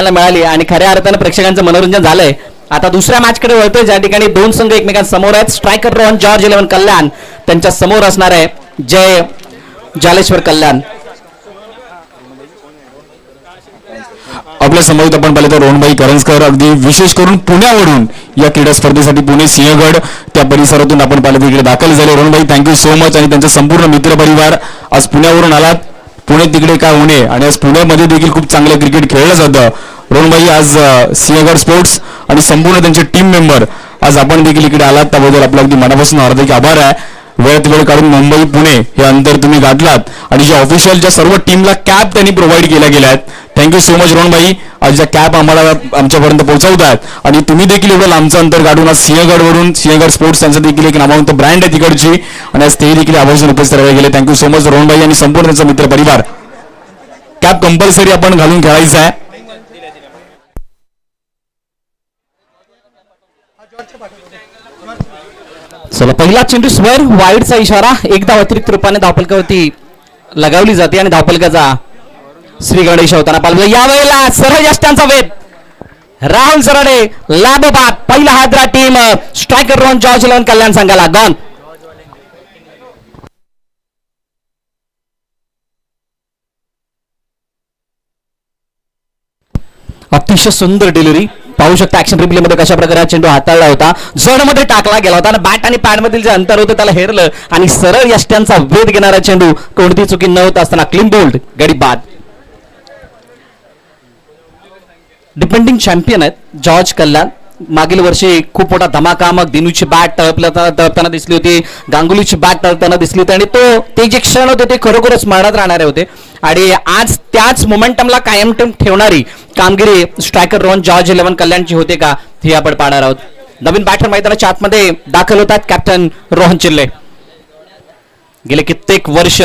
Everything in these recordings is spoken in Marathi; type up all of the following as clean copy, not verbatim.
मिळाली आणि खऱ्या अर्थाने प्रेक्षकांचं मनोरंजन झालंय. आता दुसऱ्या मॅचकडे वळतोय ज्या ठिकाणी दोन संघ एकमेकांसमोर आहेत. स्ट्रायकर रोहन जॉर्ज 11 कल्याण त्यांच्या समोर असणार आहे जय जालेश्वर कल्याण. आपल्या समोर आपण पाहिलं तर रोहनभाई करंजकर अगदी विशेष करून पुण्यावरून या क्रीडा स्पर्धेसाठी पुणे सिंहगड त्या परिसरातून आपण पाहिलं तिकडे दाखल झाले. रोहनभाई थँक्यू सो मच आणि त्यांचा संपूर्ण मित्र परिवार आज पुण्यावरून आलात. पुणे तिकडे काय होणे आणि आज पुण्यामध्ये देखील खूप चांगलं क्रिकेट खेळलं जातं. रोहनभाई आज सिंहगड स्पोर्ट्स आणि संपूर्ण त्यांचे टीम मेंबर आज आपण देखील इकडे आलात त्याबद्दल आपला अगदी मनापासून हार्दिक आभार आहे. वेळात वेळ काढून मुंबई पुणे हे अंतर तुम्ही गाठलात आणि ज्या ऑफिशियलच्या सर्व टीमला कॅब त्यांनी प्रोव्हाइड केल्या गेल्या आहेत. थँक्यू सो मच रोहनभाई. आज ज्या कॅब आम्हाला आमच्यापर्यंत पोहोचवतात आणि तुम्ही देखील एवढं लांबचं अंतर काढून आज सिंहगडवरून सिंहगड स्पोर्ट्स त्यांचं देखील एक नामवंत ब्रँड आहे तिकडची आणि आज ते देखील आवर्जून उपस्थित राहिले गेले. थँक्यू सो मच रोहनभाई आणि संपूर्ण त्यांचा मित्र परिवार. कॅब कंपल्सरी आपण घालून खेळायचं आहे. चला पहिला चेंडू स्वर वाईडचा इशारा. एकदा अतिरिक्त रूपाने धावपलकावरती लगावली जाते आणि धावपलकाचा श्री गणेश होताना पाहिलं. यावेळेला सरळ यष्टांचा वेध राहुल सरडे लाभपात पहिला हादरा टीम स्ट्रायकर रोहन जॉर्ज 11 कल्याण संघाला गॉन. अतिशय सुंदर डिलिव्हरी पाहू शकता. ऍक्शन रिप्ले मध्ये कशा प्रकारे हा चेंडू हाताळला होता. जड मध्ये टाकला गेला होता आणि बॅट आणि पॅड मधील जे अंतर होतं त्याला हेरलं आणि सरळ यष्ट्यांचा वेध घेणारा चेंडू कोणती चुकी न होता असताना क्लीन बोल्ड गडी बाद. डिपेंडिंग चॅम्पियन आहेत जॉर्ज कल्याण. मागील वर्षी खूप मोठा धमाका मग दिनूची बॅट तळपताना दिसली होती. गांगुलीची बॅट तळताना दिसली होती आणि ते जे क्षण होते ते खरोखरच स्मरणात राहणारे होते आणि आज त्याच मोमेंटमला कायम ठेवणारी कामगिरी स्ट्रायकर रोहन जॉर्ज 11 कल्याणची होते का हे आपण पाहणार आहोत. नवीन बॅटर मैदानाच्या आतमध्ये दाखल होतात कॅप्टन रोहन चिल्ले. गेले कित्येक वर्ष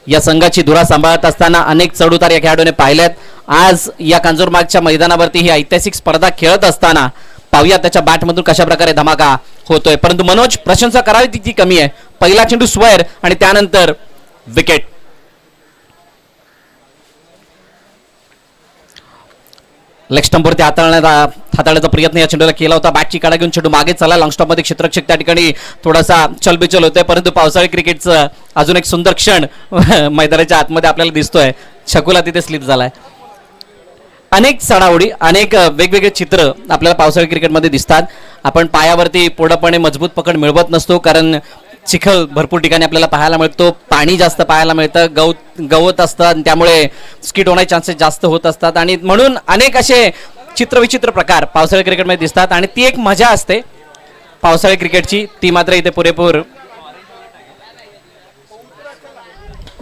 या संघाची धुरा सांभाळत असताना अनेक चढउतार या खेळाडूने पाहिल्यात. आज या कांजूरमार्गच्या मैदानावरती ही ऐतिहासिक स्पर्धा खेळत असताना पाहूया त्याच्या बॅटमधून कशा प्रकारे धमाका होतोय. परंतु मनोज प्रशंसा करावी तितकी कमी आहे. पहिला चेंडू स्क्वेअर आणि त्यानंतर विकेट. लेग स्टंपवरती हाताळण्याचा प्रयत्न या चेंडूला केला होता. बॅटची काढा घेऊन चेंडू मागे चालला. लॉंग स्टॉप मध्ये क्षेत्ररक्षक त्या ठिकाणी थोडासा चलबिचल होतोय. परंतु पावसाळी क्रिकेटचं अजून एक सुंदर क्षण मैदानाच्या आतमध्ये आपल्याला दिसतोय. छकुला तिथे स्लिप झालाय. अनेक चढाओढी अनेक वेगवेगळे चित्र आपल्याला पावसाळी क्रिकेटमध्ये दिसतात. आपण पायावरती पूर्णपणे मजबूत पकड मिळवत नसतो कारण चिखल भरपूर ठिकाणी आपल्याला पाहायला मिळतो. पाणी जास्त पाहायला मिळतं. गवत असतं त्यामुळे स्किट होण्याचे चान्सेस जास्त होत असतात आणि म्हणून अनेक असे चित्रविचित्र प्रकार पावसाळी क्रिकेटमध्ये दिसतात आणि ती एक मजा असते पावसाळी क्रिकेटची. ती मात्र इथे पुरेपूर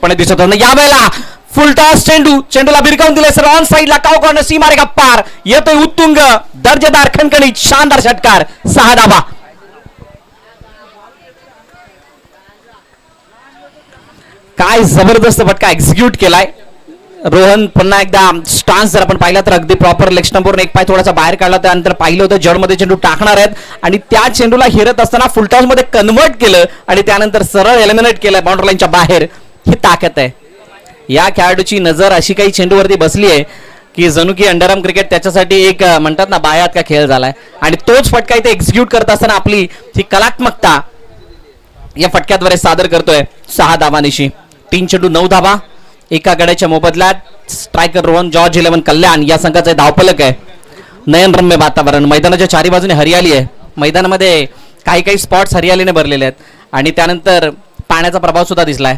पण दिसत होतं. यावेळेला फुल टॉस चेंडूला भिरकावून दिले सर ऑन साईडला काव कॉर्नर सीमारेखा पार येतोय उत्तुंग दर्जेदार खणखणीत शानदार षटकार 6 धावा. काय जबरदस्त फटका एक्झिक्यूट केलाय रोहन. पुन्हा एकदा स्टान्स जर आपण पाहिला तर अगदी प्रॉपर लेग स्टंपवरून एक पाय थोडासा बाहेर काढला त्यानंतर पाहिलं होतं जडमध्ये चेंडू टाकणार आहेत आणि त्या चेंडूला हिरत असताना फुल टॉस मध्ये कन्वर्ट केलं आणि त्यानंतर सरळ एलिमिनेट केलं बाउंड्री लाईनच्या बाहेर. ही ताकद आहे या खेळाडूची. नजर अशी काही चेंडूवरती बसली आहे की जणू की अंडरआर्म क्रिकेट त्याच्यासाठी एक म्हणतात ना बायात का खेळ झालाय आणि तोच फटका इथे एक्झिक्यूट करत असताना आपली ही कलात्मकता या फटक्याद्वारे सादर करतोय. 6 धावानिशी 3 चेंडू 9 धावा एका गड्याच्या मोबदल्यात. स्ट्रायकर रोहन जॉर्ज 11 कल्याण या संघाचा धावफलक आहे. नयनरम्य वातावरण. मैदानाच्या चारी बाजूने हरियाली आहे. मैदानामध्ये काही स्पॉट्स हरियालीने भरलेले आहेत आणि त्यानंतर पाण्याचा प्रभाव सुद्धा दिसलाय.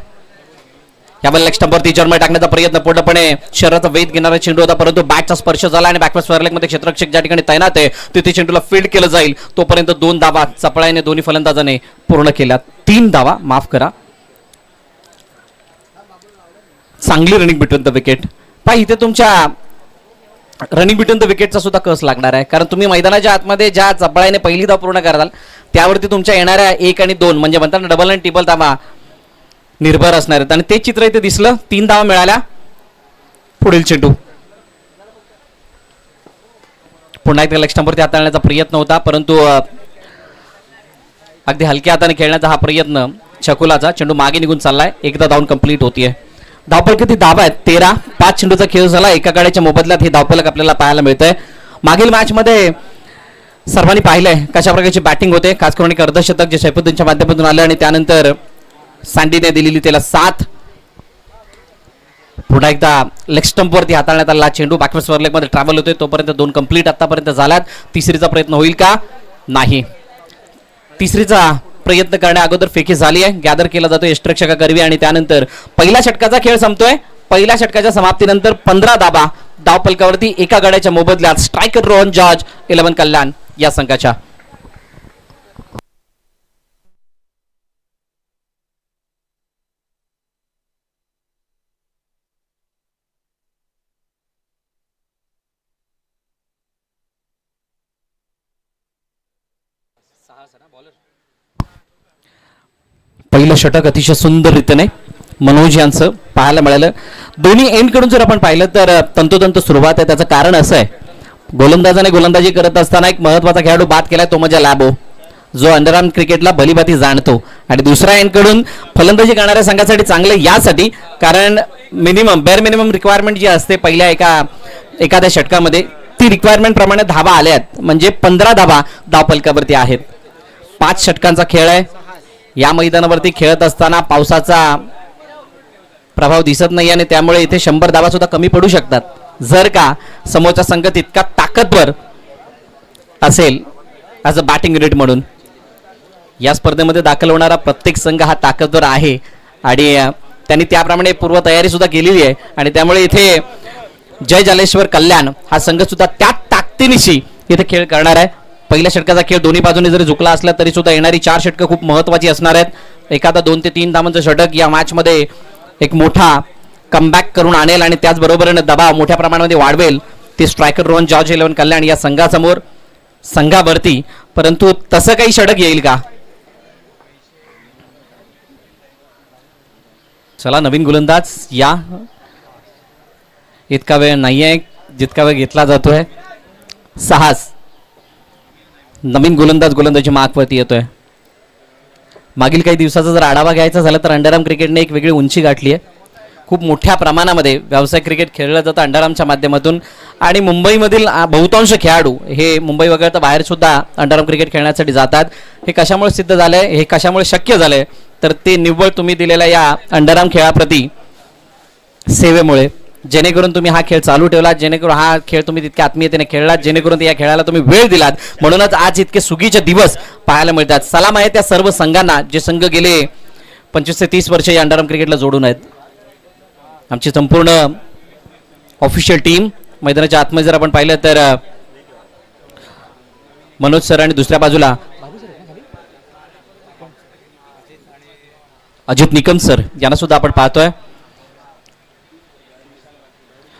यावर लेग स्टंपवरती जर्मनी टाकण्याचा प्रयत्न पूर्णपणे शरीराचा वेध घेणारा चेंडू होता परंतु बॅटचा स्पर्श झाला आणि बॅकवर्ड स्क्वेअर लेग मध्ये क्षेत्ररक्षक ज्या ठिकाणी तैनात आहे तिथे चेंडूला फील्ड केलं जाईल. तोपर्यंत 2 धावा चपळाईने दोन्ही फलंदाजाने पूर्ण केल्या. 3 धावा माफ करा. चांगली रनिंग बिटवीन द विकेट. पाहि इथे तुमच्या रनिंग बिटवीन द विकेटचा सुद्धा कस लागणार आहे कारण तुम्ही मैदानाच्या आतमध्ये ज्या चपळाईने पहिली धाव पूर्ण कराल त्यावरती तुमच्या येणाऱ्या 1 आणि 2 म्हणजे म्हणतात डबल आणि ट्रिपल धावा निर्भर असणार आहेत आणि ते चित्र इथे दिसलं. 3 धावा मिळाल्या. पुढील चेंडू पुन्हा एकदा लेग स्टंपवरती हाताळण्याचा प्रयत्न होता परंतु अगदी हलक्या हाताने खेळण्याचा हा प्रयत्न छकुलाचा. चेंडू मागे निघून चाललाय. एकदा धावून कंप्लीट होतीये. धावफलक किती धावा आहेत 13. 5 चेंडूचा खेळ झाला, एका गाड्याच्या मोबदल्यात हे धावफलक आपल्याला पाहायला मिळतंय. मागील मॅच मध्ये सर्वांनी पाहिलंय कशा प्रकारची बॅटिंग होते, खास करून एक अर्धशतक जे सैफुद्दीनच्या माध्यमातून आलं आणि त्यानंतर सँडीने दिलेली त्याला 7. पुन्हा एकदा लेग स्टंप वरती हाताळण्यात आला चेंडू, बॅकवर्ड स्वर लेग मध्ये ट्रॅव्हल होते, तोपर्यंत 2 कंप्लीट आतापर्यंत झाल्यात. तिसरीचा प्रयत्न होईल का? नाही. तिसरीचा प्रयत्न करण्या अगोदर फेकी झाली आहे, गॅदर केला जातोय यष्टरक्षका करवी आणि त्यानंतर पहिल्या षटकाचा खेळ संपतोय. पहिल्या षटकाच्या समाप्तीनंतर 15 धाबा धावफलकावरती एका गड्याच्या मोबदल्यात स्ट्रायकर रोहन जॉर्ज 11 कल्याण या संघाच्या. पहिलं षटक अतिशय सुंदर रीतीने मनोज यांचं पाहायला मिळालं. दोन्ही एंड कडून जर आपण पाहिलं तर तंतोतंत सुरुवात आहे. त्याचं कारण असं आहे, गोलंदाजाने गोलंदाजी करत असताना एक महत्वाचा खेळाडू बाद केलाय, तो म्हणजे लॅबो, जो अंडरआर्म क्रिकेटला भलीभाती जाणतो. आणि दुसऱ्या एंड कडून फलंदाजी करणाऱ्या संघासाठी चांगलं यासाठी, कारण बेअर मिनिमम रिक्वायरमेंट जी असते पहिल्या एखाद्या षटकामध्ये, ती रिक्वायरमेंट प्रमाणे धावा आल्या आहेत, म्हणजे 15 धावा धावफलकावरती आहेत. 5 षटकांचा खेळ आहे. या मैदानावरती खेळत असताना पावसाचा प्रभाव दिसत नाही आणि त्यामुळे इथे 100 धावा सुद्धा कमी पडू शकतात, जर का समोरचा संघ तितका ताकदवर असेल ॲज अ बॅटिंग युनिट म्हणून. या स्पर्धेमध्ये दाखल होणारा प्रत्येक संघ हा ताकदवर आहे आणि त्यांनी त्याप्रमाणे पूर्वतयारी सुद्धा केलेली आहे आणि त्यामुळे इथे जय जालेश्वर कल्याण हा संघ सुद्धा त्या ताकदीनिशी इथे खेळ करणार आहे. पहिल्या षटकाचा खेळ दोन्ही बाजूने जरी झुकला असला तरी सुद्धा येणारी 4 षटकं खूप महत्वाची असणार आहेत. एखादा 2 ते 3 धावांचं षटक या मॅच मध्ये एक मोठा कमबॅक करून आणेल आणि त्याचबरोबरीने दबाव मोठ्या प्रमाणामध्ये वाढवेल ते स्ट्रायकर रोहन जॉर्ज 11 कल्याण या संघावरती. परंतु तसं काही षटक येईल का? चला, नवीन गोलंदाज या. इतका वेळ नाहीये जितका वेळ घेतला जातोय. साहस नवीन गोलंदाजी मार्कवरती येतोय. मागील काही दिवसाचा जर आढावा घ्यायचा झाला तर अंडरआर्म क्रिकेटने एक वेगळी उंची गाठली आहे. खूप मोठ्या प्रमाणामध्ये व्यावसायिक क्रिकेट खेळलं जातं अंडरआर्मच्या माध्यमातून आणि मुंबईमधील बहुतांश खेळाडू हे मुंबई वगळता बाहेर सुद्धा अंडरआर्म क्रिकेट खेळण्यासाठी जातात. हे कशामुळे सिद्ध झालंय, हे कशामुळे शक्य झालंय, तर ते निव्वळ तुम्ही दिलेल्या या अंडरआर्म खेळाप्रती सेवेमुळे, जेणेकरून तुम्ही हा खेळ चालू ठेवलात, जेणेकरून हा खेळ तुम्ही तितक्या आत्मीयतेने खेळलात, जेणेकरून या खेळाला तुम्ही वेळ दिलात, म्हणूनच आज इतके सुगीचे दिवस पाहायला मिळतात. सलाम आहे त्या सर्व संघांना जे संघ गेले 25 ते 30 वर्ष या अंडरआर्म क्रिकेटला जोडून आहेत. आमची संपूर्ण ऑफिशियल टीम मैदानाच्या आतमध्ये जर आपण पाहिलं तर मनोज सर आणि दुसऱ्या बाजूला अजित निकम सर यांना सुद्धा आपण पाहतोय.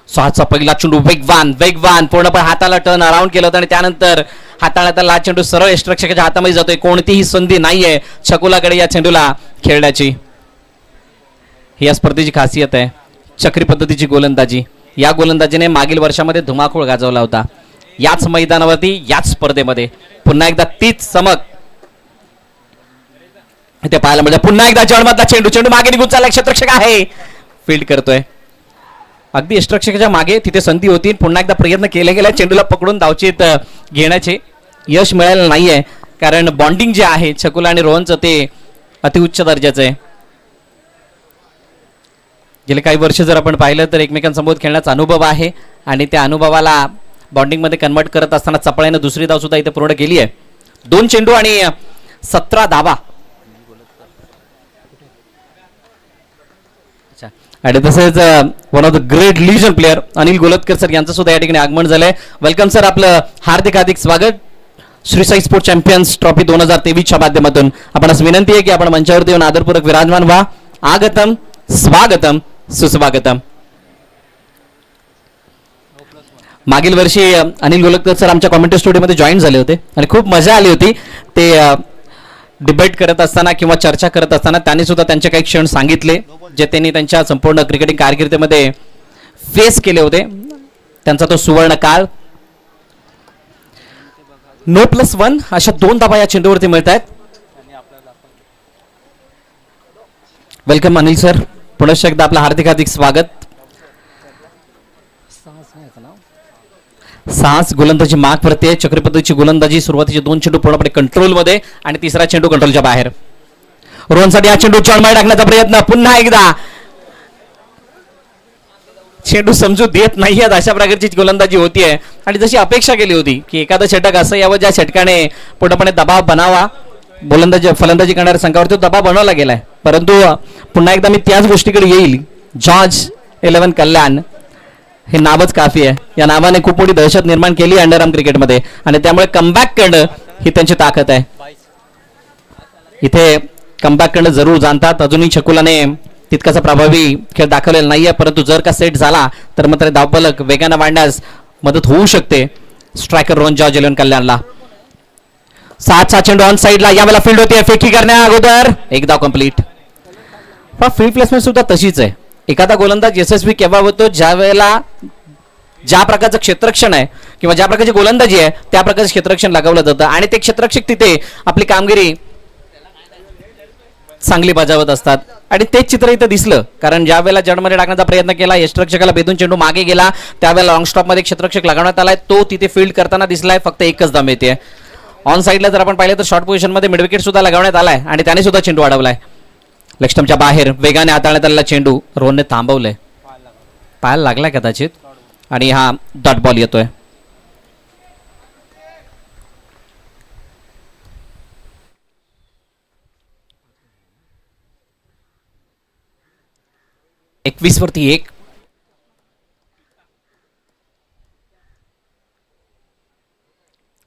6चा पहिला चेंडू वेगवान पूर्णपणे हाताला टर्न अराउंड केलं होतं आणि त्यानंतर हाताळण्यात आला चेंडू सरळ यष्टरक्षकाच्या हातामध्ये जातोय. कोणतीही संधी नाहीये छकुलाकडे या चेंडूला खेळण्याची. ही या स्पर्धेची खासियत आहे, चक्री पद्धतीची गोलंदाजी. या गोलंदाजीने मागील वर्षामध्ये धुमाकूळ गाजवला होता. याच मैदानावरती याच स्पर्धेमध्ये पुन्हा एकदा तीच चमक इथे पाहायला मिळते. पुन्हा एकदा जळमधला चेंडू मागे निघून चालला, क्षेत्ररक्षक आहे, फील्ड करतोय. अगदी यष्टरक्षकाच्या मागे तिथे संधी होती. पुन्हा एकदा प्रयत्न केले गेला चेंडूला पकडून धावचीत घेण्याचे यश मिळालेलं नाहीये, कारण बॉन्डिंग जे आहे छकुला आणि रोहनचं ते अतिउच्च दर्जाचं आहे. गेले काही वर्ष जर आपण पाहिलं तर एकमेकांसमोर खेळण्याचा अनुभव आहे आणि त्या अनुभवाला बॉन्डिंगमध्ये कन्वर्ट करत असताना चपळाईनं दुसरी धाव सुद्धा इथे पूर्ण केली आहे. 2 चेंडू आणि 17 धावा. आणि तसेच one of the great legend player Anil Goltkar sir यांचं सुद्धा या ठिकाणी आगमन झालंय. वेलकम सर, आपलं हार्दिक स्वागत Shri Sai sport champions trophy 2023च्या माध्यमातून. आपणास विनंती आहे की आपण मंचावरती येऊन आदरपूर्वक विराजमान व्हा. आगतम स्वागतम सुस्वागतम. मागील वर्षी अनिल गोलतकर सर आमच्या कॉमेंट्री स्टुडिओमध्ये जॉईन झाले होते आणि खूप मजा आली होती. ते डिबेट करत असताना किंवा चर्चा करत असताना त्यांनी सुद्धा त्यांचे काही क्षण सांगितले जे त्यांनी त्यांच्या संपूर्ण क्रिकेटिंग कारकिर्दीमध्ये फेस केले होते. त्यांचा तो सुवर्ण काळ. No+1 अशा 2 धावा या चेंडूवरती मिळत आहेत. वेलकम अनिल सर, पुनश्च एकदा आपलं हार्दिक हार्दिक स्वागत. सास गोलंदाजी माग वरती आहे. चक्री पद्धतीची गोलंदाजी. सुरुवातीचे 2 चेंडू पूर्णपणे कंट्रोलमध्ये आणि तिसरा चेंडू कंट्रोलच्या बाहेर. रोहनसाठी हा चेंडू चढमाय टाकण्याचा प्रयत्न. पुन्हा एकदा चेंडू समजू देत नाहीये अशा प्रकारची गोलंदाजी होतीये. आणि जशी अपेक्षा केली होती की एखादं षटक असं यावं ज्या षटकाने पूर्णपणे दबाव बनावा फलंदाजी करणाऱ्या संघावरती दबाव बनवला गेलाय. परंतु पुन्हा एकदा मी त्याच गोष्टीकडे येईल. जॉर्ज 11 कल्याण हे नावच काफी आहे. या नावाने खूप मोठी दहशत निर्माण केली अंडरआर्म क्रिकेटमध्ये आणि त्यामुळे कमबॅक करणं ही त्यांची ताकद आहे. इथे कमबॅक करणं जरूर जाणतात. अजूनही शकुलाने तितकासा प्रभावी खेळ दाखवलेला नाहीये. परंतु जर का सेट झाला तर मात्र धावफलक वेगानं वाढण्यास मदत होऊ शकते स्ट्रायकर रोहन जॉर्ज 11 कल्याणला. 7 चेंडू ऑन साईडला. यावेळेला फील्ड होती. फेकी करण्या अगोदर एक धाव कंप्लीट. फील्ड प्लेसमेंट सुद्धा तशीच आहे. एखादा गोलंदाज यशस्वी केव्हा होतो ज्या वेळेला ज्या प्रकारचं क्षेत्ररक्षण आहे किंवा ज्या प्रकारची गोलंदाजी आहे त्या प्रकारचं क्षेत्ररक्षण लगावलं जातं आणि ते क्षेत्ररक्षक तिथे आपली कामगिरी चांगली बजावत असतात. आणि तेच चित्र इथं दिसलं. कारण ज्या वेळेला जडमध्ये टाकण्याचा प्रयत्न केला यष्टरक्षकाला बेदून चेंडू मागे गेला त्यावेळेला लॉंग स्टॉप मध्ये क्षेत्ररक्षक लगावण्यात आलाय. तो तिथे फील्ड करताना दिसलाय. फक्त एकच धाव मिळते. ऑन साईडला जर आपण पाहिलं तर शॉर्ट पोझिशन मध्ये मिड विकेट सुद्धा लगावण्यात आलाय आणि त्याने सुद्धा चेंडू अडवलाय. लेग स्टंपच्या बाहेर वेगाने हाताळण्यात आलेला चेंडू रोहनने थांबवलंय. पायाला लागलाय कदाचित आणि हा डॉट बॉल येतोय. वरती 1.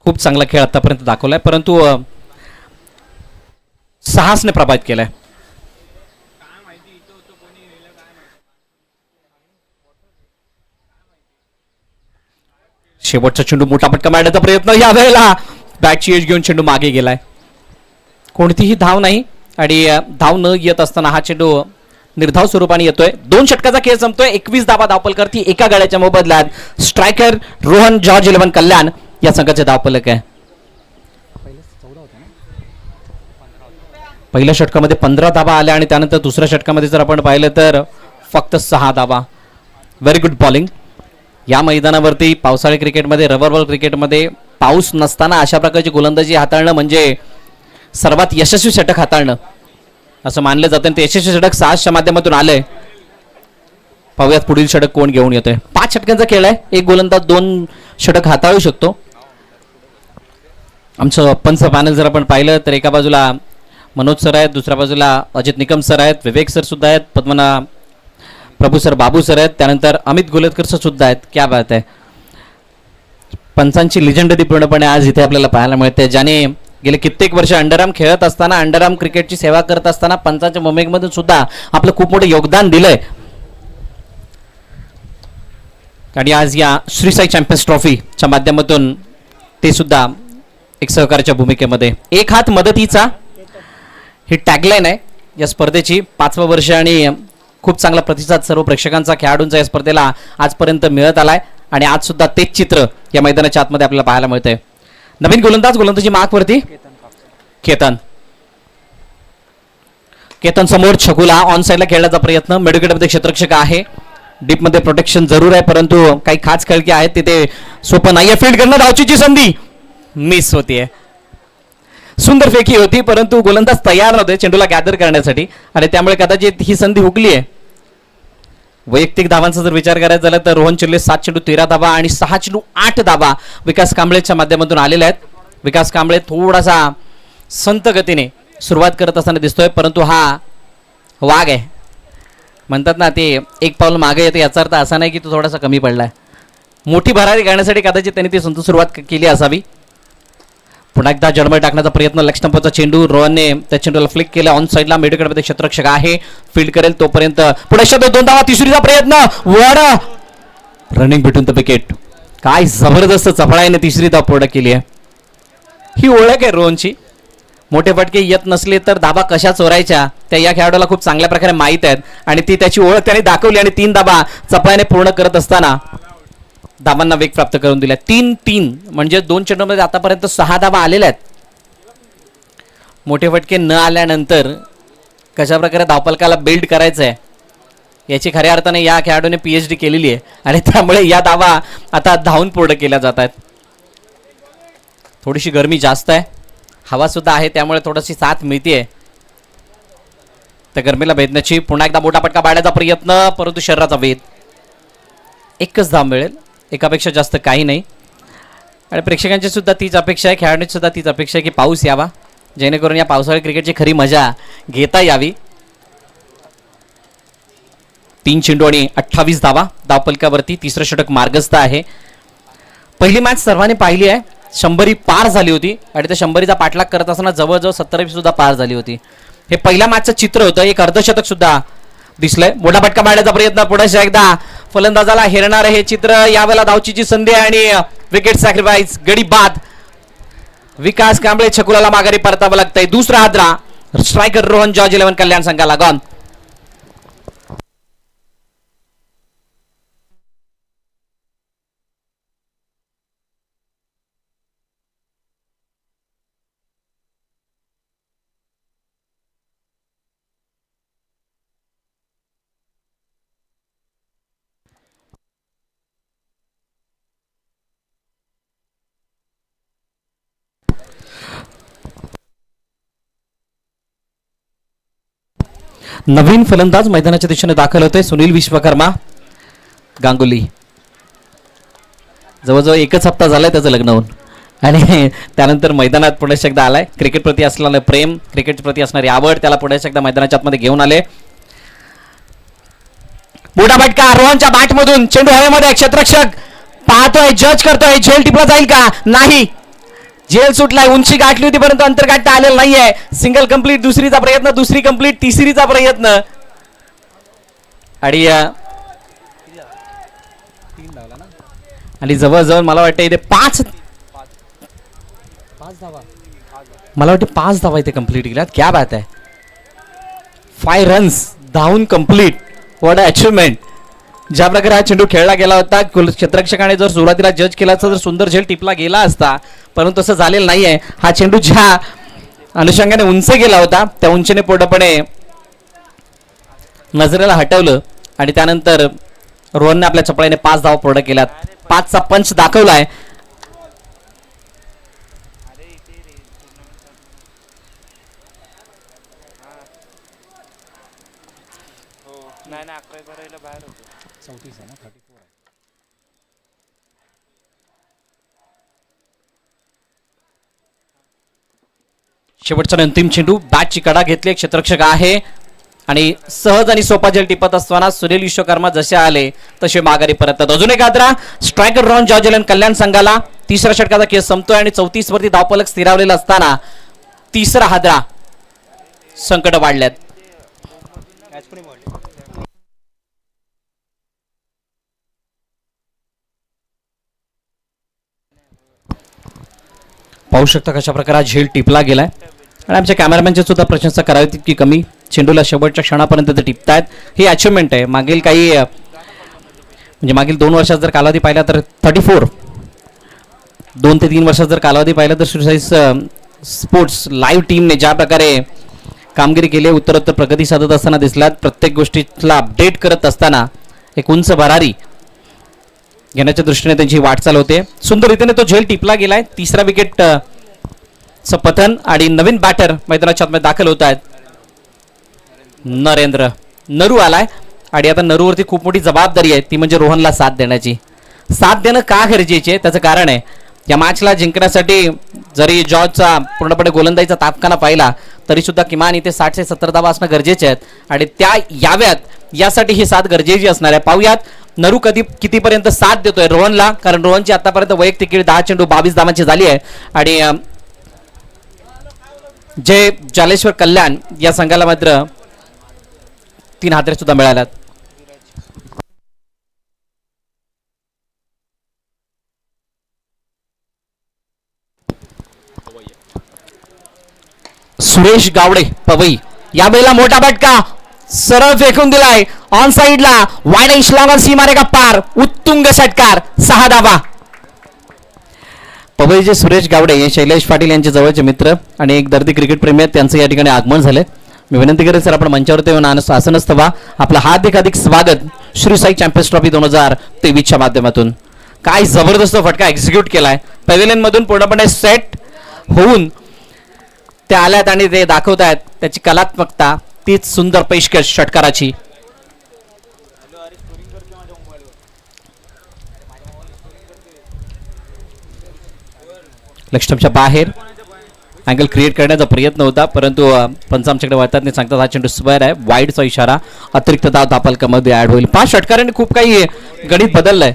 खूप चांगला खेळ आतापर्यंत दाखवलाय परंतु साहसने प्रभावित केलाय. शेवटचा चेंडू मोठा पटका मारण्याचा प्रयत्न. या वेळेला बॅटची एज घेऊन चेंडू मागे गेलाय. कोणतीही धाव नाही आणि धाव न येत असताना हा चेंडू निर्धाव स्वरूपाने येतोय. 2 षटकाचा खेळ संपतोय. 21 धावा धावफलक एका गाड्याच्या मोबदल्यात स्ट्रायकर रोहन जॉर्ज 11 कल्याण या संघाचे धावफलक आहे. पहिल्या षटकामध्ये 15 धावा आल्या आणि त्यानंतर दुसऱ्या षटकामध्ये जर आपण पाहिलं तर फक्त 6 धावा. Very good bowling. या मैदानावरती पावसाळी क्रिकेटमध्ये रबर बॉल क्रिकेटमध्ये पाऊस नसताना अशा प्रकारची गोलंदाजी हाताळणं म्हणजे सर्वात यशस्वी षटक हाताळणं असं मानलं जातं. ते यशस्वी षटक 6च्या माध्यमातून आलंय. पाहूयात पुढील षटक कोण घेऊन येतोय. 5 षटकांचा खेळ आहे. एक गोलंदाज 2 षटक हाताळू शकतो. आमचं पंच पॅनल जर आपण पाहिलं तर एका बाजूला मनोज सर आहेत, दुसऱ्या बाजूला अजित निकम सर आहेत, विवेक सर सुद्धा आहेत, पद्मना प्रभू सर, बाबू सर आहेत, त्यानंतर अमित गोलतकर सर सुद्धा आहेत. क्या बात आहे. पंचांची लिजेंडरी पूर्णपणे आज इथे आपल्याला पाहायला मिळते. ज्याने गेले कित्येक वर्ष अंडरआर्म खेळत असताना अंडरआर्म क्रिकेटची सेवा करत असताना पंचांच्या भूमिकेमधून सुद्धा आपलं खूप मोठं योगदान दिलंय. आणि आज या श्री साई चॅम्पियन्स ट्रॉफीच्या माध्यमातून ते सुद्धा एक सहकार्याच्या भूमिकेमध्ये. एक हात मदतीचा ही टॅगलाईन आहे या स्पर्धेची. 5वं वर्ष आणि खूप चांगला प्रतिसाद सर्व प्रेक्षकांचा खेळाडूंचा या स्पर्धेला आजपर्यंत मिळत आलाय आणि आज सुद्धा तेच चित्र या मैदानाच्या आतमध्ये आपल्याला पाहायला मिळतंय. नवीन गोलंदाजी मार्कवरती केतन समोर. छकुला ऑन साईडला खेळण्याचा प्रयत्न. मिडविकेटमध्ये क्षेत्ररक्षक आहे. डीप मध्ये प्रोटेक्शन जरूर आहे परंतु काही खास खळके आहेत तिथे सोपं नाहीये. फील्ड करणं धावचीची संधी मिस होतीये. सुंदर फेकी होती परंतु गोलंदाज तयार नव्हते चेंडूला गॅदर करण्यासाठी आणि त्यामुळे कदाचित ही संधी हुकली आहे. वैयक्तिक धावांचा जर विचार करायचा झाला तर रोहन चिल्ले 7 चेंडू 13 धावा आणि 6 चेंडू 8 धावा विकास कांबळेच्या माध्यमातून आलेल्या आहेत. विकास कांबळे थोडासा संत गतीने सुरुवात करत असताना दिसतोय परंतु हा वाघ आहे म्हणतात ना ते एक पाऊल मागे येते याचा अर्थ असा नाही की तो थोडासा कमी पडलाय. मोठी भरारी करण्यासाठी कदाचित त्यांनी ती संत सुरुवात केली असावी. पुन्हा एकदा जडमळ टाकण्याचा प्रयत्न. लेग स्टंपचा चेंडू रोहनने त्या चेंडूला फ्लिक केला. ऑन साईडला मिडविकेटमध्ये क्षेत्ररक्षक आहे. फील्ड करेल तोपर्यंत पुढे 2 धावा. तिसरीचा प्रयत्न. Were running between the wicket. काय जबरदस्त चपळाईने तिसरी धाव पूर्ण केली आहे. ही ओळख आहे रोहनची. मोठे फटके येत नसले तर धाबा कशा चोरायच्या त्या या खेळाडूला खूप चांगल्या प्रकारे माहीत आहेत आणि ती त्याची ओळख त्याने दाखवली आणि 3 धाबा चपळाईने पूर्ण करत असताना धाबांना वेग प्राप्त करून दिला. 3-3 म्हणजे 2 चेंडूमध्ये आतापर्यंत 6 धाबा आलेल्या आहेत. मोठे फटके न आल्यानंतर कशा प्रकारे धावफलकाला बिल्ड करायचं आहे याची खऱ्या अर्थाने या खेळाडूने PhD केलेली आहे आणि त्यामुळे या धावा आता धावून पूर्ण केल्या जात आहेत. थोडीशी गरमी जास्त आहे, हवा सुद्धा आहे, त्यामुळे थोडीशी साथ मिळते. त्या गरमीला भेदण्याची पुन्हा एकदा मोठा फटका पाडण्याचा प्रयत्न, परंतु शरीराचा वेध. एकच धाव मिळेल, एकापेक्षा जास्त काही नाही. आणि प्रेक्षकांची सुद्धा तीच अपेक्षा आहे, खेळाडूंची सुद्धा तीच अपेक्षा आहे की पाऊस यावा, जेणेकरून या पावसाळी क्रिकेटची खरी मजा घेता यावी. 3 चेंडू आणि 28 धावा धावपलकावरती. तिसरं षटक मार्गस्थ आहे. पहिली मॅच सर्वांनी पाहिली आहे, 100 पार झाली होती आणि त्या 100चा पाठलाग करत असताना जवळजवळ 70 सुद्धा पार झाली होती. हे पहिल्या मॅचचं चित्र होतं. एक अर्धशतक सुद्धा दिसलंय. मोठा फटका मारण्याचा प्रयत्न, पुढे एकदा फलंदाजाला हेरणार हे चित्र. यावेळेला धावचीची संधी आणि विकेट सॅक्रिफाईस, गडी बाद. विकास कांबळे छकुलाला माघारी परतावं लागतंय. दुसरा हादरा. स्ट्रायकर रोहन जॉर्ज 11 कल्याण संघाला गॉन. नवीन फलंदाज मैदानाच्या दिशेने दाखल होते. सुनील विश्वकर्मा गांगुली. जवळजवळ एकच हप्ता झालाय त्याचं लग्न होऊन आणि त्यानंतर मैदानात पुढे एकदा आलाय. क्रिकेट प्रती असलेलं प्रेम, क्रिकेट प्रती असणारी आवड त्याला पुढे एकदा मैदानाच्या आतमध्ये घेऊन आले. मोठा फटका रोहनच्या बॅट मधून, चेंडू हवेमध्ये. क्षेत्ररक्षक पाहतोय, जज करतोय, झेल टिपला जाईल का? नाही, झेल सुटलाय. उंची गाठली होती परंतु अंतर गाठता आलेलं नाहीये. Single complete. दुसरीचा प्रयत्न, दुसरी कंप्लीट, तिसरीचा प्रयत्न आणि जवळजवळ मला वाटतं इथे 5 धावा इथे कंप्लीट केल्यात. क्या बात आहे. 5 रन्स धावून कंप्लीट. What a achievement. ज्या प्रकारे हा चेंडू खेळला गेला होता, क्षेत्ररक्षकाने जर सुरुवातीला जज केला असता तर सुंदर झेल टिपला गेला असता, परंतु तसं झालेलं नाहीये. हा चेंडू ज्या अनुषंगाने उंच गेला होता त्या उंचीने पूर्णपणे नजरेला हटवलं आणि त्यानंतर रोहनने आपल्या चपळाईने 5 धावा पूर्ण केल्यात. 5चा पंच दाखवलाय. शेवटचा अंतिम चेंडू. बॅटची कडा घेतली. क्षेत्ररक्षक आहे आणि सहज आणि सोपा झेल टिपत असताना सुनील विश्वकर्मा जसे आले तसे माघारी परततात. अजून एक हादरा. स्ट्रायकर रोहन जॉर्ज 11 कल्याण संघाला. तिसऱ्या षटकाचा खेळ संपतोय आणि 34 वरती धावफलक स्थिरावलेला असताना तिसरा हादरा. संकट वाढल्यात. पाहू शकता कशा प्रकारे झेल टिपला गेलाय आणि आमच्या कॅमेरामॅनची सुद्धा प्रशंसा करावी तितकी कमी. चेंडूला शेवटच्या क्षणापर्यंत ते टिपतायत. ही अचिव्हमेंट आहे. मागील काही म्हणजे मागील 2 वर्षात जर कालावधी पाहिला तर 34, 2 ते 3 वर्षात जर कालावधी पाहिला तर सुरसाईस स्पोर्ट्स लाईव्ह टीमने ज्या प्रकारे कामगिरी केली, उत्तरोत्तर प्रगती साधत असताना दिसलात. प्रत्येक गोष्टीला अपडेट करत असताना एक उंच भरारी घेण्याच्या दृष्टीने त्यांची वाटचाल होते. सुंदर रीतीने तो झेल टिपला गेलाय. तिसरा विकेट पतन आणि नवीन बॅटर मैदानाच्या आतमध्ये दाखल होत आहेत. नरेंद्र नरू आलाय आणि आता नरूवरती खूप मोठी जबाबदारी आहे, ती म्हणजे रोहनला साथ देण्याची. साथ देणं का गरजेचे आहे त्याचं कारण आहे, या मॅचला जिंकण्यासाठी जरी जॉर्जचा पूर्णपणे गोलंदाजीचा तापखाना पाहिला तरी सुद्धा किमान इथे 60 ते 70 धावा असणं गरजेचे आहेत आणि त्या याव्यात यासाठी ही साथ गरजेची असणार आहे. पाहूयात नरू कितीपर्यंत साथ देतोय रोहनला, कारण रोहनची आतापर्यंत वैयक्तिक 10 चेंडू 22 धावांची झाली आहे आणि जय जालेश्वर कल्याण या संघाला मात्र 3 हादरे सुद्धा मिळाल्यात. सुरेश गावडे पवई यावेळेला मोठा फटका सरळ फेकून दिलाय ऑन साइडला. वाईड एंड लॉंगर सीमारेखा पार. उत्तुंग षटकार. 6 धावा. पवईचे सुरेश गावडे हे शैलेश पाटील यांचे जवळचे मित्र आणि एक दर्दी क्रिकेट प्रेमी आहेत. त्यांचं या ठिकाणी आगमन झाले. मी विनंती करेन सर आपण मंचावरती येऊन आसनस्थ व्हा. आपलं हार्दिक स्वागत श्री साई चॅम्पियन्स ट्रॉफी 2023च्या माध्यमातून. काय जबरदस्त फटका एक्झिक्यूट केलाय पॅव्हिलियन मधून पूर्णपणे सेट होऊन ते आल्यात आणि ते दाखवतायत त्याची कलात्मकता. तीच सुंदर पेशकश षटकाराची. लक्ष्यमच्या बाहेर अँगल क्रिएट करण्याचा प्रयत्न होता परंतु पंच आमच्याकडे वळतात नाही सांगतात हा चेंडू स्क्वेअर आहे. वाईडचा इशारा. अतिरिक्त धाव धापलकामध्ये ऍड होईल. 5 षटकारांनी खूप काही गणित बदललंय.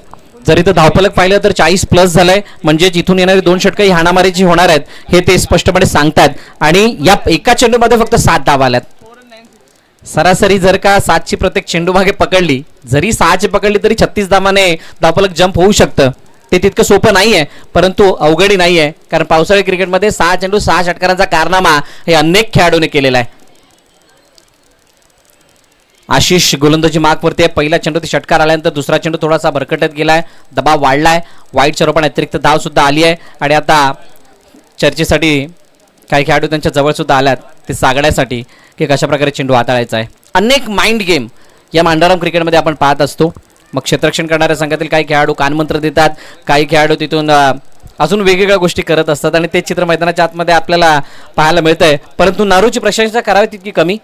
जरी तर धावफलक पाहिलं तर 40 प्लस झालंय म्हणजे इथून येणारी 2 षटकं ही हाणामारीची होणार आहेत हे ते स्पष्टपणे सांगतात. आणि या एका चेंडूमध्ये फक्त 7 धावा आल्यात. सरासरी जर का 7ची प्रत्येक चेंडू मागे पकडली जरी 6ची पकडली तरी 36 धावाने धावफलक जंप होऊ शकतं. ते तितकं सोपं नाहीये परंतु अवघडी नाहीये कारण पावसाळी क्रिकेटमध्ये 6 चेंडू 6 षटकारांचा कारनामा हे अनेक खेळाडूने केलेला आहे. आशिष गोलंदाजी मार्कवरती आहे. पहिला चेंडू ते षटकार आल्यानंतर दुसरा चेंडू थोडासा भरकटत गेलाय. दबाव वाढलाय. वाईटच्या रूपाने अतिरिक्त धाव सुद्धा आली आहे आणि आता चर्चेसाठी काही खेळाडू त्यांच्या जवळ सुद्धा आल्यात ते सांगण्यासाठी की कशा प्रकारे चेंडू हाताळायचा आहे. अनेक माइंड गेम या मांडाराम क्रिकेटमध्ये आपण पाहत असतो. मग क्षेत्ररक्षण करणाऱ्या संघातील काही खेळाडू कानमंत्र देतात. काही खेळाडू तिथून अजून वेगवेगळ्या गोष्टी करत असतात आणि ते चित्र मैदानाच्या आतमध्ये आपल्याला पाहायला मिळतंय. परंतु नरूची प्रशंसा करावी तितकी कमी.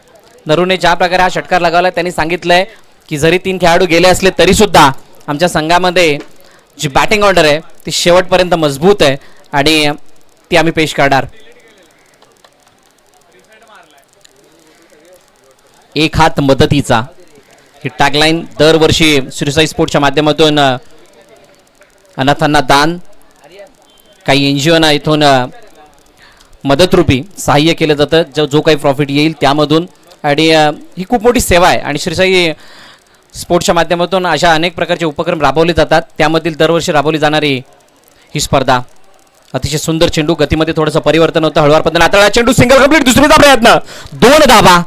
नरूने ज्या प्रकारे हा षटकार लगावला त्यांनी सांगितलंय की जरी 3 खेळाडू गेले असले तरी सुद्धा आमच्या संघामध्ये जी बॅटिंग ऑर्डर आहे ती शेवटपर्यंत मजबूत आहे आणि ती आम्ही पेश करणार. एक हात मदतीचा ही टॅगलाईन दरवर्षी श्रीसाई स्पोर्टच्या माध्यमातून अनाथांना दान काही एनजीओना इथून मदतरूपी सहाय्य केलं जातं जो काही प्रॉफिट येईल त्यामधून. आणि ही खूप मोठी सेवा आहे आणि श्रीसाई स्पोर्ट्सच्या माध्यमातून अशा अनेक प्रकारचे उपक्रम राबवले जातात. त्यामधील दरवर्षी राबवली जाणारी ही स्पर्धा. अतिशय सुंदर चेंडू. गतीमध्ये थोडंसं परिवर्तन होतं. हळूवार पद्धतीने हाताळला चेंडू. Single complete. दुसरीचा प्रयत्न. 2 धावा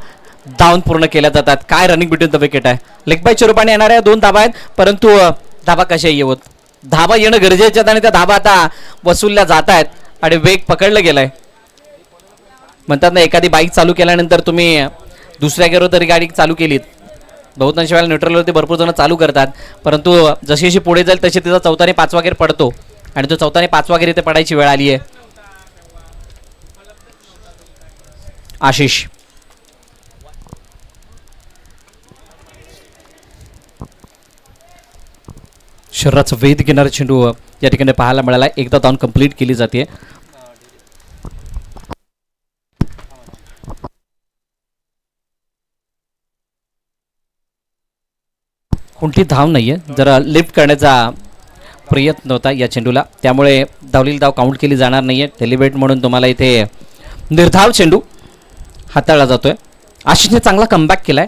धावून पूर्ण केल्या जातात. काय रनिंग बिटवीन द विकेट आहे. लेग बायच्या रूपाने येणाऱ्या 2 धावा आहेत परंतु धावा कशा येवत. धावा येणं गरजेचे आहेत आणि त्या धावा आता वसूलल्या जात आहेत आणि वेग पकडलं गेलाय. म्हणतात ना एखादी बाईक चालू केल्यानंतर तुम्ही दुसऱ्या गेअरवर तरी गाडी चालू केलीत बहुतांश वेळेला न्यूट्रलवरती भरपूर जण चालू करतात परंतु जशी जशी पुढे जाईल तशी तिचा 4था आणि 5वा गेअर पडतो आणि तो 4था आणि 5वा गेअर इथे पडायची वेळ आली आहे. आशिष शरीराचं वेध घेणारा चेंडू या ठिकाणी पाहायला मिळाला. एकदा धावून कंप्लीट केली जाते. कोणती धाव नाहीये. जरा लिफ्ट करण्याचा प्रयत्न होता या चेंडूला त्यामुळे धावलेली धाव काउंट केली जाणार नाहीये. डेलिव्हेट म्हणून तुम्हाला इथे निर्धाव चेंडू हाताळला जातोय. आशिषने चांगला कमबॅक केलाय.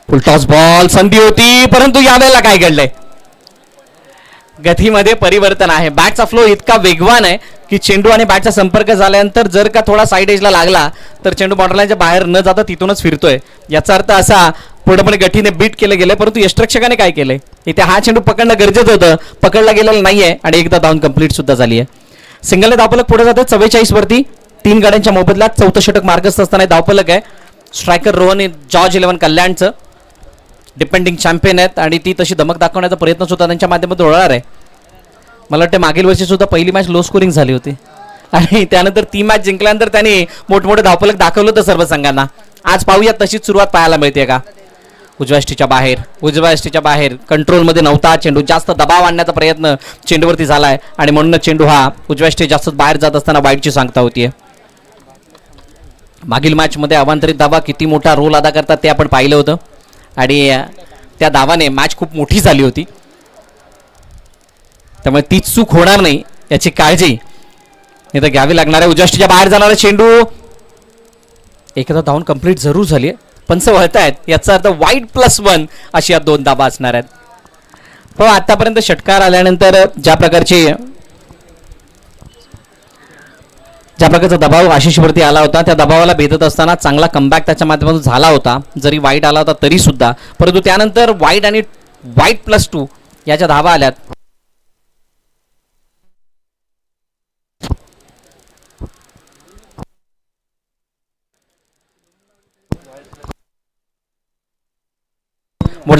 फुल टॉस बॉल संधी होती परंतु यावेळेला काय घडलंय. गतीमध्ये परिवर्तन आहे. बॅटचा फ्लो इतका वेगवान आहे की चेंडू आणि बॅटचा संपर्क झाल्यानंतर जर का थोडा साईड एजला लागला तर चेंडू बॉर्डरलाईनच्या बाहेर न जाता तिथूनच फिरतोय. याचा अर्थ असा पूर्णपणे गतीने बीट केलं गेलंय परंतु यष्टरक्षकाने काय केलंय इथे हा चेंडू पकडणं गरजेचं होतं. पकडला गेलेला नाहीये आणि एकदा धावून कंप्लीट सुद्धा झाली आहे. सिंगलने धावफलक पुढे जाते 44 वरती. 3 गाड्यांच्या मोबदल्यात 4थं षटक मार्गस्थ असताना धावफलक आहे. स्ट्रायकर रोहन जॉर्ज 11 कल्याणचं डिपेंडिंग चॅम्पियन आहेत आणि ती तशी धमक दाखवण्याचा प्रयत्न सुद्धा त्यांच्या माध्यमातून होणार आहे. मला वाटतं मागील वर्षी सुद्धा पहिली मॅच लो स्कोरिंग झाली होती आणि त्यानंतर ती मॅच जिंकल्यानंतर त्यांनी मोठमोठे धावफलक दाखवलं होतं सर्व संघांना. आज पाहूया तशीच सुरुवात पाहायला मिळते का. उजव्या यष्टीच्या बाहेर कंट्रोलमध्ये नव्हता चेंडू. जास्त दबाव आणण्याचा प्रयत्न चेंडूवरती झालाय आणि म्हणून चेंडू हा उजव्या यष्टी जास्त बाहेर जात असताना वाईटची सांगता होतीये. मागील मॅचमध्ये अवांतरित धावा किती मोठा रोल अदा करतात ते आपण पाहिलं होतं आणि त्या धावाने मॅच खूप मोठी झाली होती. त्यामुळे ती चूक होणार नाही याची काळजी इथं घ्यावी लागणार आहे. उजव्या बाहेर जाणारा चेंडू एकदा धावून कंप्लीट जरूर झाली. पंच वळतायत याचा अर्थ वाईट +1 अशी या 2 धावा असणार आहेत. पण आतापर्यंत षटकार आल्यानंतर ज्या प्रकारचा दबाव आशिषवरती आला होता त्या दबावाला भेदत असताना चांगला कमबॅक त्याच्या माध्यमातून झाला होता. जरी वाईट आला होता तरी सुद्धा परंतु त्यानंतर वाईट आणि वाईट +2 याच्या धावा आल्यात.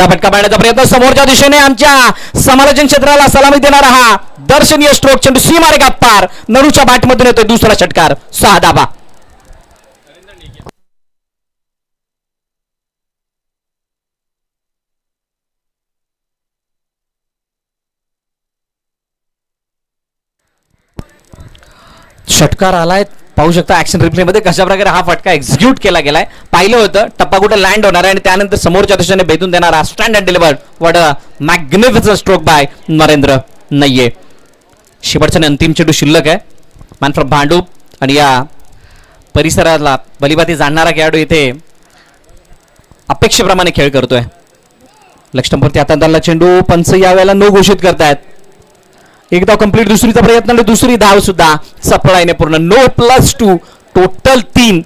फटका पाडण्याचा प्रयत्न समोरच्या दिशेने आमच्या समालोचन क्षेत्राला सलामी देणारा हा दर्शनीय स्ट्रोक चेंडू सीमारेखा पार नरूच्या बॅटमधून येतोय दुसरा षटकार 6 धाबा. षटकार आलाय पाहू शकता ऍक्शन रिप्ले मध्ये कशा प्रकारे हा फटका एक्झिक्यूट केला गेलाय. पाहिलं होतं टप्पा कुठे लँड होणार आहे आणि त्यानंतर समोरच्या दिशेने भेदून देणारा stand and delivered what a magnificent stroke by Narendra Nayye. शेवटचा अंतिम चेंडू शिल्लक आहे. मॅन फ्रॉम भांडूप आणि या परिसराला बलिबाती जाणणारा खेळाडू इथे अपेक्षेप्रमाणे खेळ करतोय. लक्ष्मणपूरती आता चेंडू पंच यावेळेला नो घोषित करतायत. एक धाव कंप्लीट दुसरीचा प्रयत्न आणि दुसरी धाव सुद्धा सफळाईने पूर्ण. नो +2 टोटल 3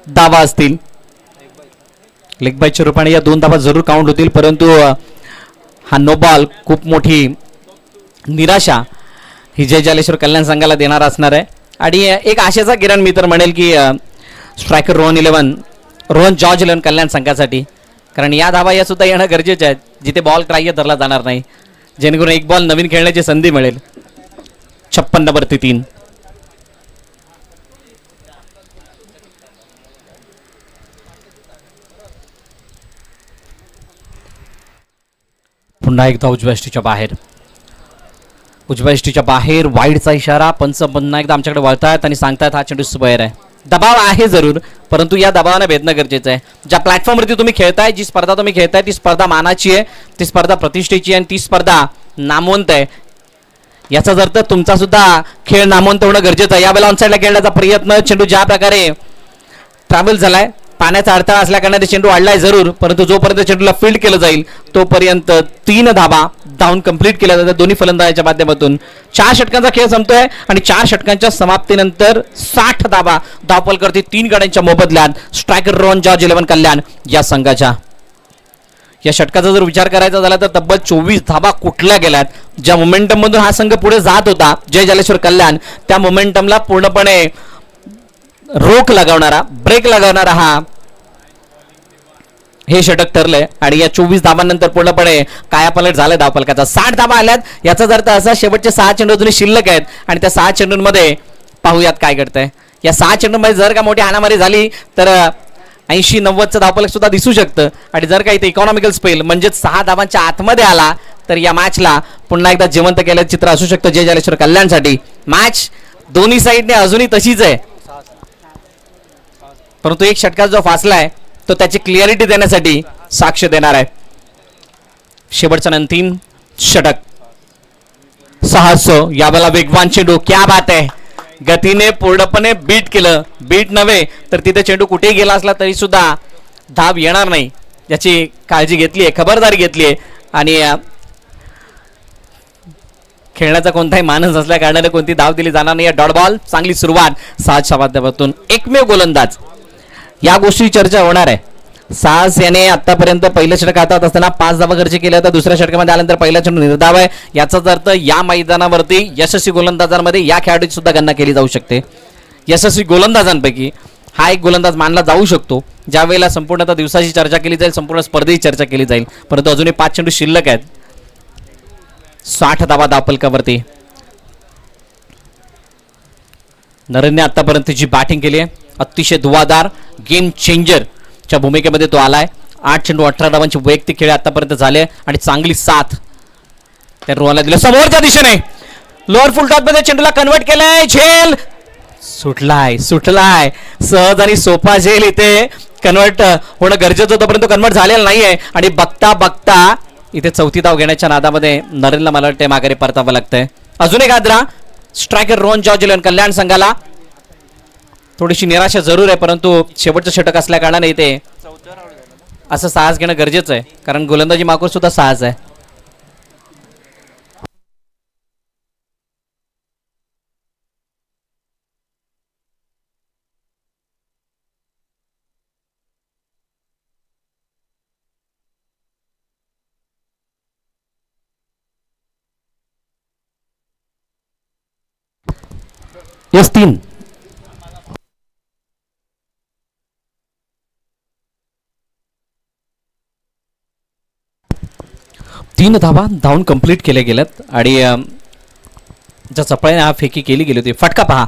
धावा असतील. लेग बायच्या रूपाने या 2 धावा जरूर काउंट होतील परंतु हा नो बॉल खूप मोठी निराशा ही जय जालेश्वर कल्याण संघाला देणार असणार आहे. आणि एक आशेचा किरण मी तर म्हणेल की स्ट्रायकर रोहन जॉर्ज 11 कल्याण संघासाठी, कारण या धावा या सुद्धा येणं गरजेचे आहेत जिथे बॉल ग्राह्य धरला जाणार नाही, जेणेकरून एक बॉल नवीन खेळण्याची संधी मिळेल. 56 3. पुन्हा एकदा उजव्या यष्टीच्या बाहेर वाईडचा इशारा. पंच पुन्हा एकदा आमच्याकडे वळतायत आणि सांगतायत हा चेंडू स्क्वेअर आहे. दबाव आहे जरूर परंतु या दबावाने भेदणं गरजेचं आहे. ज्या प्लॅटफॉर्मवरती तुम्ही खेळताय, जी स्पर्धा तुम्ही खेळताय ती स्पर्धा मानाची आहे, ती स्पर्धा प्रतिष्ठेची आहे आणि ती स्पर्धा नामवंत आहे. याचा अर्थ तुमचा सुद्धा खेळ नामवंत होणं गरजेचं आहे. यावेळेला ऑनसाईडला खेळण्याचा प्रयत्न. चेंडू ज्या प्रकारे ट्रॅव्हल झालाय, पाण्याचा अडथळा असल्या कारणाने चेंडू वाढलाय जरूर परंतु जोपर्यंत चेंडूला फील्ड केलं जाईल तोपर्यंत 3 धावा डाऊन कंप्लीट केल्या जातात दोन्ही फलंदाजांच्या माध्यमातून. 4 षटकांचा खेळ संपतोय आणि 4 षटकांच्या समाप्तीनंतर 60 धावा धावपल करते 3 गड्यांच्या मोबदल्यात स्ट्रायकर रोहन जॉर्ज 11 कल्याण या संघाच्या. या षटकाचा जर विचार करायचा झाला तर तब्बल 24 धावा कुठल्या गेल्यात. ज्या मोमेंटम मधून हा संघ पुढे जात होता जय जालेश्वर कल्याण, त्या मोमेंटमला पूर्णपणे रोख लगावणारा, ब्रेक लगावणारा हे षटक ठरलंय आणि या 24 धावांनंतर पूर्णपणे कायापालट झालाय धावफलकाचा. 60 धावा आल्यात. याचा अर्थ असा शेवटचे 6 चेंडू अजूनही शिल्लक आहेत आणि त्या 6 चेंडूंमध्ये पाहूयात काय घडतंय. या 6 चेंडूंमध्ये जर का मोठी हाणामारी झाली तर 80-90चं धावफलक सुद्धा दिसू शकतं आणि जर का इथे इकॉनॉमिकल स्पेल म्हणजेच 6 धावांच्या आतमध्ये आला तर या मॅचला पुन्हा एकदा जिवंत केल्याचं चित्र असू शकतं जय जालेश्वर कल्याणसाठी. मॅच दोन्ही साईडने अजूनही तशीच आहे परंतु एक षटकाचा जो फासला आहे तो त्याची क्लिअरिटी देण्यासाठी साक्ष देणार आहे. शेवटचा अंतिम षटक 600. यावेळेला वेगवान चेंडू. क्या बात आहे. गतीने पूर्णपणे बीट केलं. बीट नव्हे तर तिथे चेंडू कुठेही गेला असला तरी सुद्धा धाव येणार नाही याची काळजी घेतली आहे, खबरदारी घेतली आहे आणि खेळण्याचा कोणताही मानस असल्या कारणाने कोणती धाव दिली जाणार नाही. Dot ball. चांगली सुरुवात साजच्या माध्यमातून. एकमेव गोलंदाज या गोष्टी चर्चा होणार आहे. सास याने आतापर्यंत पहिलं षटक हातात असताना 5 धावा खर्च केल्या तर दुसऱ्या षटकामध्ये आल्यानंतर पहिला चेंडू निर्धाव आहे. याचाच अर्थ या मैदानावरती यशस्वी गोलंदाजांमध्ये या खेळाडूची सुद्धा गणना केली जाऊ शकते. यशस्वी गोलंदाजांपैकी हा एक गोलंदाज मानला जाऊ शकतो. ज्या वेळेला संपूर्णतः दिवसाची चर्चा केली जाईल, संपूर्ण स्पर्धेची चर्चा केली जाईल परंतु अजूनही 5 चेंडू शिल्लक आहेत. 60 धावा धावफलकावरती. नरेंद्रने आतापर्यंतची बॅटिंग केली आहे. अतिशय धुवाधार गेम चेंजर च्या भूमिकेमध्ये तो आलाय. 8 चेंडू 18 धावांचे वैयक्तिक खेळ आतापर्यंत झाले आणि चांगली साथ त्या रोहनला दिली. समोरच्या दिशेने लोअर फुल टॉप मध्ये चेंडूला कन्वर्ट केलंय. झेल सुटलाय सहज आणि सोपा झेल इथे कन्वर्ट होणं गरजेचं होतं परंतु कन्वर्ट झालेलं नाहीये आणि बघता बघता इथे 4थी धाव घेण्याच्या नादामध्ये नरेंद्रला मला वाटते माघारी परतावं लागतंय. अजून एक आद्रा स्ट्रायकर रोहन जॉर्ज 11 कल्याण संघाला. थोडीशी निराशा जरूर आहे परंतु शेवटचं षटक असल्या कारणाने इथे असं साहस घेणं गरजेचं आहे कारण गोलंदाजी मागून सुद्धा साहस आहे. यस 3. 3 धावा धावून कंप्लीट केले गेल्यात आणि ज्या चपळाने हा फेकी केली गेली होती. फटका पहा,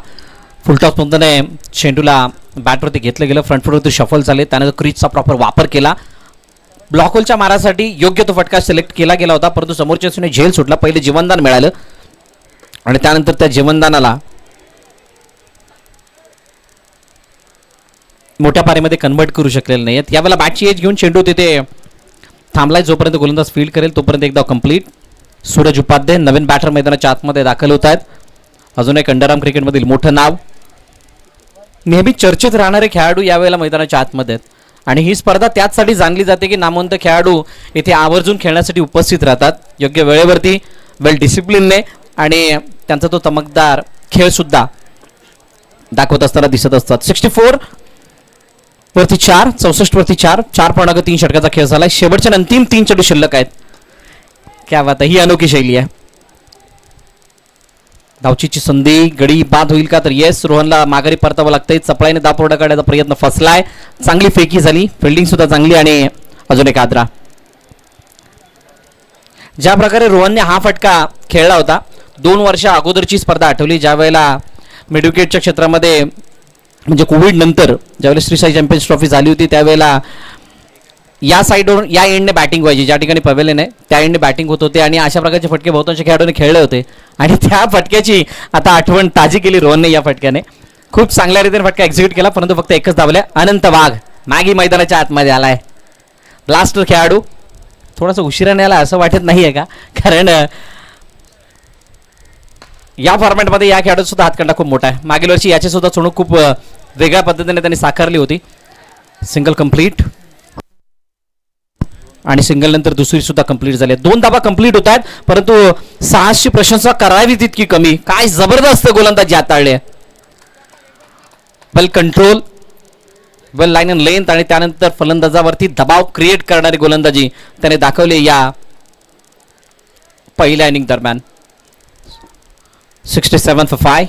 फुलटॉस पंतने चेंडूला बॅटवरती घेतलं गेलं, फ्रंट फुटवरती शफल झाले, त्याने क्रीजचा प्रॉपर वापर केला. ब्लॉक होलच्या मारासाठी योग्य तो फटका सिलेक्ट केला गेला होता, परंतु समोरच्या चेंडूने झेल सुटला. पहिले जीवनदान मिळालं आणि त्यानंतर त्या जीवनदानाला मोठ्या पारीमध्ये कन्वर्ट करू शकलेले नाही आहेत. यावेळेला बॅटची एज घेऊन चेंडू तिथे थांबलाय, जोपर्यंत गोलंदाज फील्ड करेल तोपर्यंत एकदा कंप्लीट. सूरज उपाध्याय नवीन बॅटर मैदानाच्या आतमध्ये दाखल होत आहेत. अजून एक अंडरआर्म क्रिकेटमधील मोठं नाव, नेहमी चर्चेत राहणारे खेळाडू यावेळेला मैदानाच्या आतमध्ये आहेत आणि ही स्पर्धा त्याचसाठी जाणली जाते की नामवंत खेळाडू इथे आवर्जून खेळण्यासाठी उपस्थित राहतात, योग्य वेळेवरती, वेल डिसिप्लिनने, आणि त्यांचा तो चमकदार खेळसुद्धा दाखवत असताना दिसत असतात. 64 वरती 4, 64 वरती 4, 4.3 षटकाचा खेळ झालाय. शेवटच्या अंतिम 3 चेंडू शिल्लक आहेत. क्या बात आहे, ही अनोखी शैली आहे. धावचीची संधी, गडी बाद होईल का? तर येस, रोहनला माघारी परतावं लागतंय. चपळाईने दापोरडा काढायचा प्रयत्न फसलाय. चांगली फेकी झाली, फिल्डिंग सुद्धा चांगली आणि अजून एक आदरा. ज्या प्रकारे रोहनने हा फटका खेळला होता, 2 वर्ष अगोदरची स्पर्धा आठवली, ज्या वेळेला मिडविकेटच्या क्षेत्रामध्ये म्हणजे कोविड नंतर ज्यावेळेला श्री साई चॅम्पियन्स ट्रॉफी झाली होती, त्यावेळेला या साईडवरून या एंडने बॅटिंग व्हायची, ज्या ठिकाणी पवेलियन आहे त्या एंडने बॅटिंग होत होते आणि अशा प्रकारचे फटके बहुतांश खेळाडूंनी खेळले होते आणि त्या फटक्याची आता आठवण ताजी केली रोहनने या फटक्याने. खूप चांगल्या रीतीने फटका एक्झिक्यूट केला, परंतु फक्त एकच धावल्या. अनंत वाघ मॅगी मैदानाच्या आतमध्ये आलाय. ब्लास्टर खेळाडू थोडासा उशिराने आला असं वाटत नाही आहे का? कारण या फॉर्मॅटमध्ये या खेळाडूचा सुद्धा हातखंडा खूप मोठा आहे. मागील वर्षी याची सुद्धा चुणूक खूप वेगळ्या पद्धतीने त्यांनी साकारली होती. सिंगल कंप्लीट आणि सिंगल नंतर दुसरी सुद्धा कंप्लीट झाली. 2 धावा कंप्लीट होत आहेत, परंतु साहसची प्रशंसा करावी तितकी कमी. काय जबरदस्त गोलंदाजी हाताळले, well control, well line and length आणि त्यानंतर फलंदाजावरती दबाव क्रिएट करणारी गोलंदाजी त्याने दाखवली या पहिल्या इनिंग दरम्यान. 67 for 5.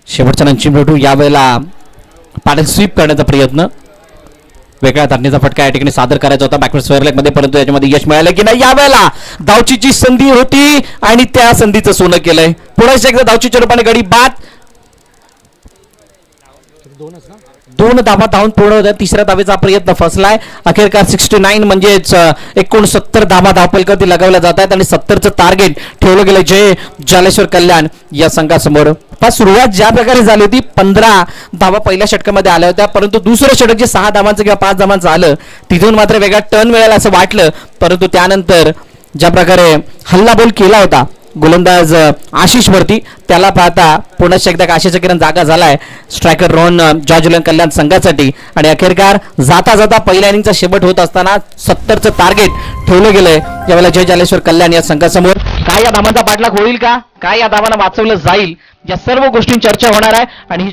शेवटचा अंतिम चेंडू यावेळेला पॅडल स्वीप करण्याचा प्रयत्न, वेगळ्या धारणीचा फटका या ठिकाणी सादर करायचा होता बॅकवर्ड स्क्वेअर लेग मध्ये, परंतु याच्यामध्ये यश मिळालं की नाही. यावेळेला धावचीची संधी होती आणि त्या संधीचं सोनं केलंय. पुन्हा एकदा धावचीच्या रूपाने गडी बाद. 2 धावा धावून पूर्ण होत्या, तिसऱ्या धावेचा प्रयत्न फसलाय. अखेरकार 69 म्हणजेच 69 धावा धावपलकावरती लगावल्या जात आहेत आणि 70चं टार्गेट ठेवलं गेलं जय जालेश्वर कल्याण या संघासमोर. सुरुवात ज्या प्रकारे झाली होती, 15 धावा पहिल्या षटकामध्ये आल्या होत्या, परंतु दुसरं षटक जे 6 धावांचं किंवा 5 धावांचं आलं, तिथून मात्र वेगळा टर्न मिळाला असं वाटलं, परंतु त्यानंतर ज्या प्रकारे हल्लाबोल केला होता गोलंदाज आशिष वरती, त्याला पाहता पुन्हा एकदा आशिषचा किरण जागा झालाय स्ट्रायकर रोहन जॉर्ज कल्याण संघासाठी. आणि अखेरकार जाता जाता पहिल्या इनिंगचा शेवट होत असताना 70चं टार्गेट ठेवलं गेलंय यावेळेला जय जालेश्वर कल्याण या संघासमोर. काय या धावांचा पाठलाग होईल का? काय या धावांना वाचवलं जाईल? या सर्व गोष्टी चर्चा होणार आहे आणि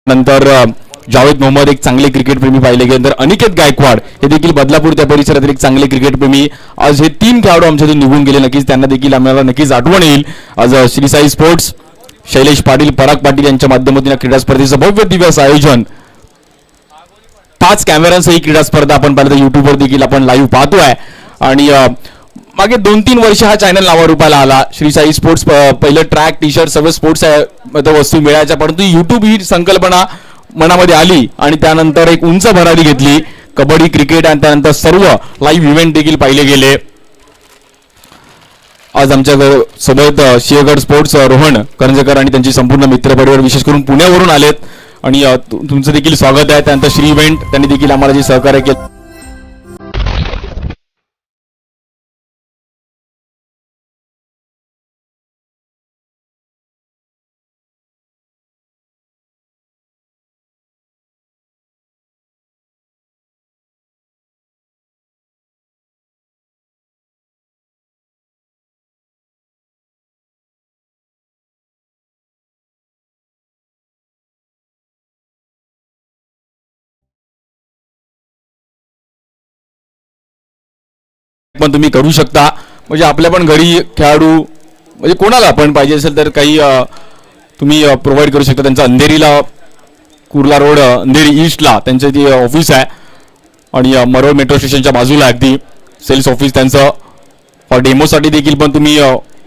नंतर जावेद मोहम्मद एक चांगले क्रिकेटप्रेमी पाहिले गेल्यानंतर अनिकेत गायकवाड हे देखील बदलापूर त्या परिसरातील एक चांगले क्रिकेटप्रेमी. आज हे 3 खेळाडू आमच्यातून निघून गेले, नक्कीच त्यांना देखील आम्हाला नक्कीच आठवण येईल. आज श्री साई स्पोर्ट्स, शैलेश पाटील, पराग पाटील यांच्या माध्यमातून या क्रीडा स्पर्धेचं भव्य दिव्य असं आयोजन, 5 कॅमेऱ्यांसह ही क्रीडा स्पर्धा आपण पाहिलं तर युट्यूबवर देखील आपण लाईव्ह पाहतोय. आणि मागे 2-3 वर्ष हा चॅनल नावारूपाला आला. श्री साई स्पोर्ट्स पहिलं ट्रॅक, टी शर्ट, सगळं स्पोर्ट्स वस्तू मिळायच्या, परंतु युट्यूब ही संकल्पना मनामध्ये आली आणि त्यानंतर एक उंच भरारी घेतली. कबड्डी, क्रिकेट आणि त्यानंतर सर्व लाईव्ह इव्हेंट देखील पाहिले गेले. आज आमच्या सोबत सिंहगड स्पोर्ट्स रोहन करंजकर आणि त्यांची संपूर्ण मित्रपरिवार विशेष करून पुण्यावरून आलेत आणि तुमचं देखील स्वागत आहे. त्यानंतर श्री इव्हेंट त्यांनी देखील आम्हाला जे सहकार्य केलं. पण तुम्ही करू शकता. म्हणजे आपल्या पण घरी खेळाडू म्हणजे कोणाला पण पाहिजे असेल तर काही तुम्ही प्रोव्हाइड करू शकता. त्यांचं अंधेरीला कुर्ला रोड अंधेरी ईस्टला त्यांचं जे ऑफिस आहे आणि मरोळ मेट्रो स्टेशनच्या बाजूला अगदी सेल्स ऑफिस त्यांचं. डेमोसाठी देखील पण तुम्ही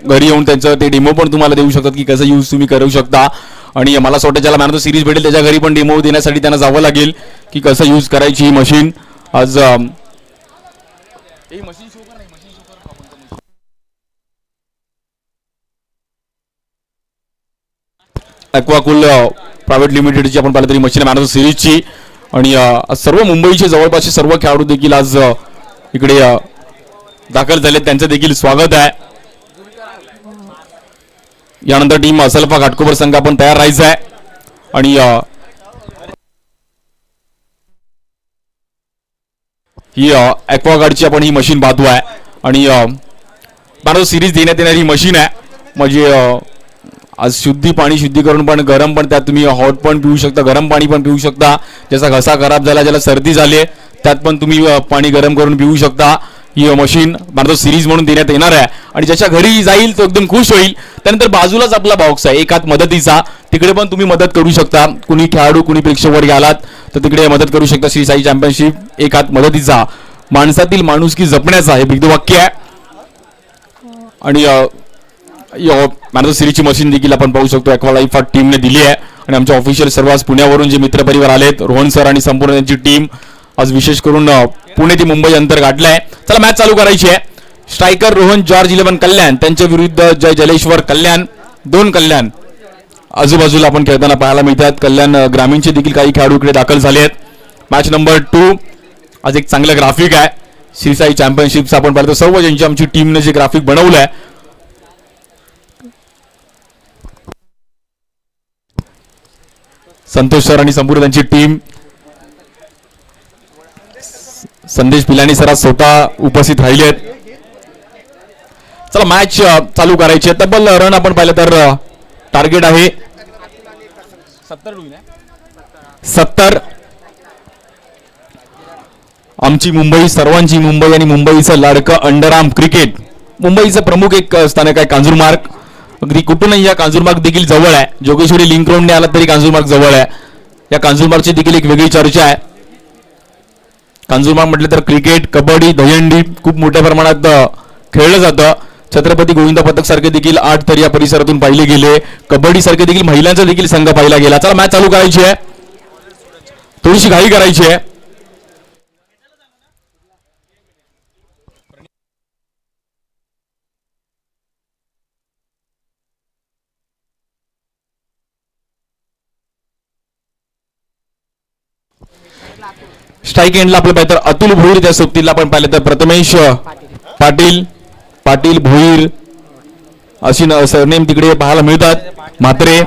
घरी येऊन त्यांचं ते डेमो पण तुम्हाला देऊ शकतात की कसं यूज तुम्ही करू शकता. आणि मला असं वाटतं ज्याला मॅन ऑफ द सिरीज भेटेल त्याच्या घरी पण डेमो देण्यासाठी त्यांना जावं लागेल की कसं यूज करायची ही मशीन. आज ॲक्वाकूल प्रायव्हेट लिमिटेडची आपण पाहिलं तरी मशीन मॅन ऑफ द सिरीजची. आणि सर्व मुंबईचे जवळपासचे सर्व खेळाडू देखील आज इकडे दाखल झाले. त्यांचं देखील स्वागत आहे. यानंतर टीम असल्फा घाटकोपर संघ आपण तयार राहायचं आहे. आणि ही ॲक्वागार्डची आपण ही मशीन पाहतो आहे. आणि मॅन ऑफ द सिरीज देण्यात येणारी ही मशीन आहे. म्हणजे आज पाणी शुद्धीकरण पण गरम पण त्यात तुम्ही हॉट पण पिऊ शकता, गरम पाणी पण पिऊ शकता. ज्याचा घसा खराब झाला, ज्याला सर्दी झाली त्यात पण तुम्ही पाणी गरम करून पिऊ शकता. ही मशीन भारत सिरीज म्हणून देण्यात येणार आहे. आणि ज्याच्या घरी जाईल तो एकदम खुश होईल. त्यानंतर बाजूलाच आपला बॉक्स आहे एक हात मदतीचा, तिकडे पण तुम्ही मदत करू शकता. कुणी खेळाडू कुणी प्रेक्षक आलात तर तिकडे मदत करू शकता. श्री साई चॅम्पियनशिप एक हात मदतीचा, माणसातील माणुसकी जपण्याचा हे ब्रीदवाक्य आहे. आणि मॅन ऑफ द सिरीजची मशीन देखील आपण पाहू शकतो ॲक्वालाईफ टीमने दिली आहे. आणि आमच्या ऑफिशियल सर्व आज पुण्यावरून जे मित्रपरिवार आलेत, रोहन सर आणि संपूर्ण त्यांची टीम आज विशेष करून पुणे ते मुंबई अंतर गाठलंय. चला मॅच चालू करायची आहे. स्ट्रायकर रोहन जॉर्ज 11 कल्याण त्यांच्या विरुद्ध जय जलेश्वर कल्याण 2 कल्याण आजूबाजूला आपण खेळताना पाहायला मिळतात. कल्याण ग्रामीणचे देखील काही खेळाडू इकडे दाखल झाले आहेत. Match number 2. आज एक चांगलं ग्राफिक आहे श्री साई चॅम्पियनशिपचं आपण पाहिलं सर्व ज्यांची आमची टीमने जे ग्राफिक बनवलं आहे. संतोष सर आणि संपूर्ण त्यांची टीम, संदेश पिलानी सर स्वतः उपस्थित राहिले आहेत. चला मॅच चालू करायची आहे. तब्बल रन आपण पाहिलं तर टार्गेट आहे 70. आमची मुंबई, सर्वांची मुंबई आणि मुंबईचं लाडकं अंडरआर्म क्रिकेट. मुंबईचं प्रमुख एक स्थानक आहे कांजूरमार्ग. अगदी कुठूनही या कांजूरमार्ग देखील जवळ आहे. जोगेश्वरी लिंक रोडने आला तरी कांजूरमार्ग जवळ आहे. या कांजूरमार्गची देखील एक वेगळी चर्चा आहे. कांजूरमार्ग म्हटलं तर क्रिकेट, कबड्डी, दहीहंडी खूप मोठ्या प्रमाणात खेळलं जातं. छत्रपती गोविंद पथक सारखे देखील 8 तर या परिसरातून पाहिले गेले. कबड्डी सारखे देखील महिलांचा देखील संघ पाहिला गेला. चला मॅच चालू करायची आहे. थोडीशी घाई करायची आहे. स्ट्राईक एंडला आपलं पाहिजे तर अतुल भोईर, त्या सोबतीला आपण पाहिलं तर प्रथमेश पाटील भोईर अशी सरनेम तिकडे पाहायला मिळतात. मात्रे.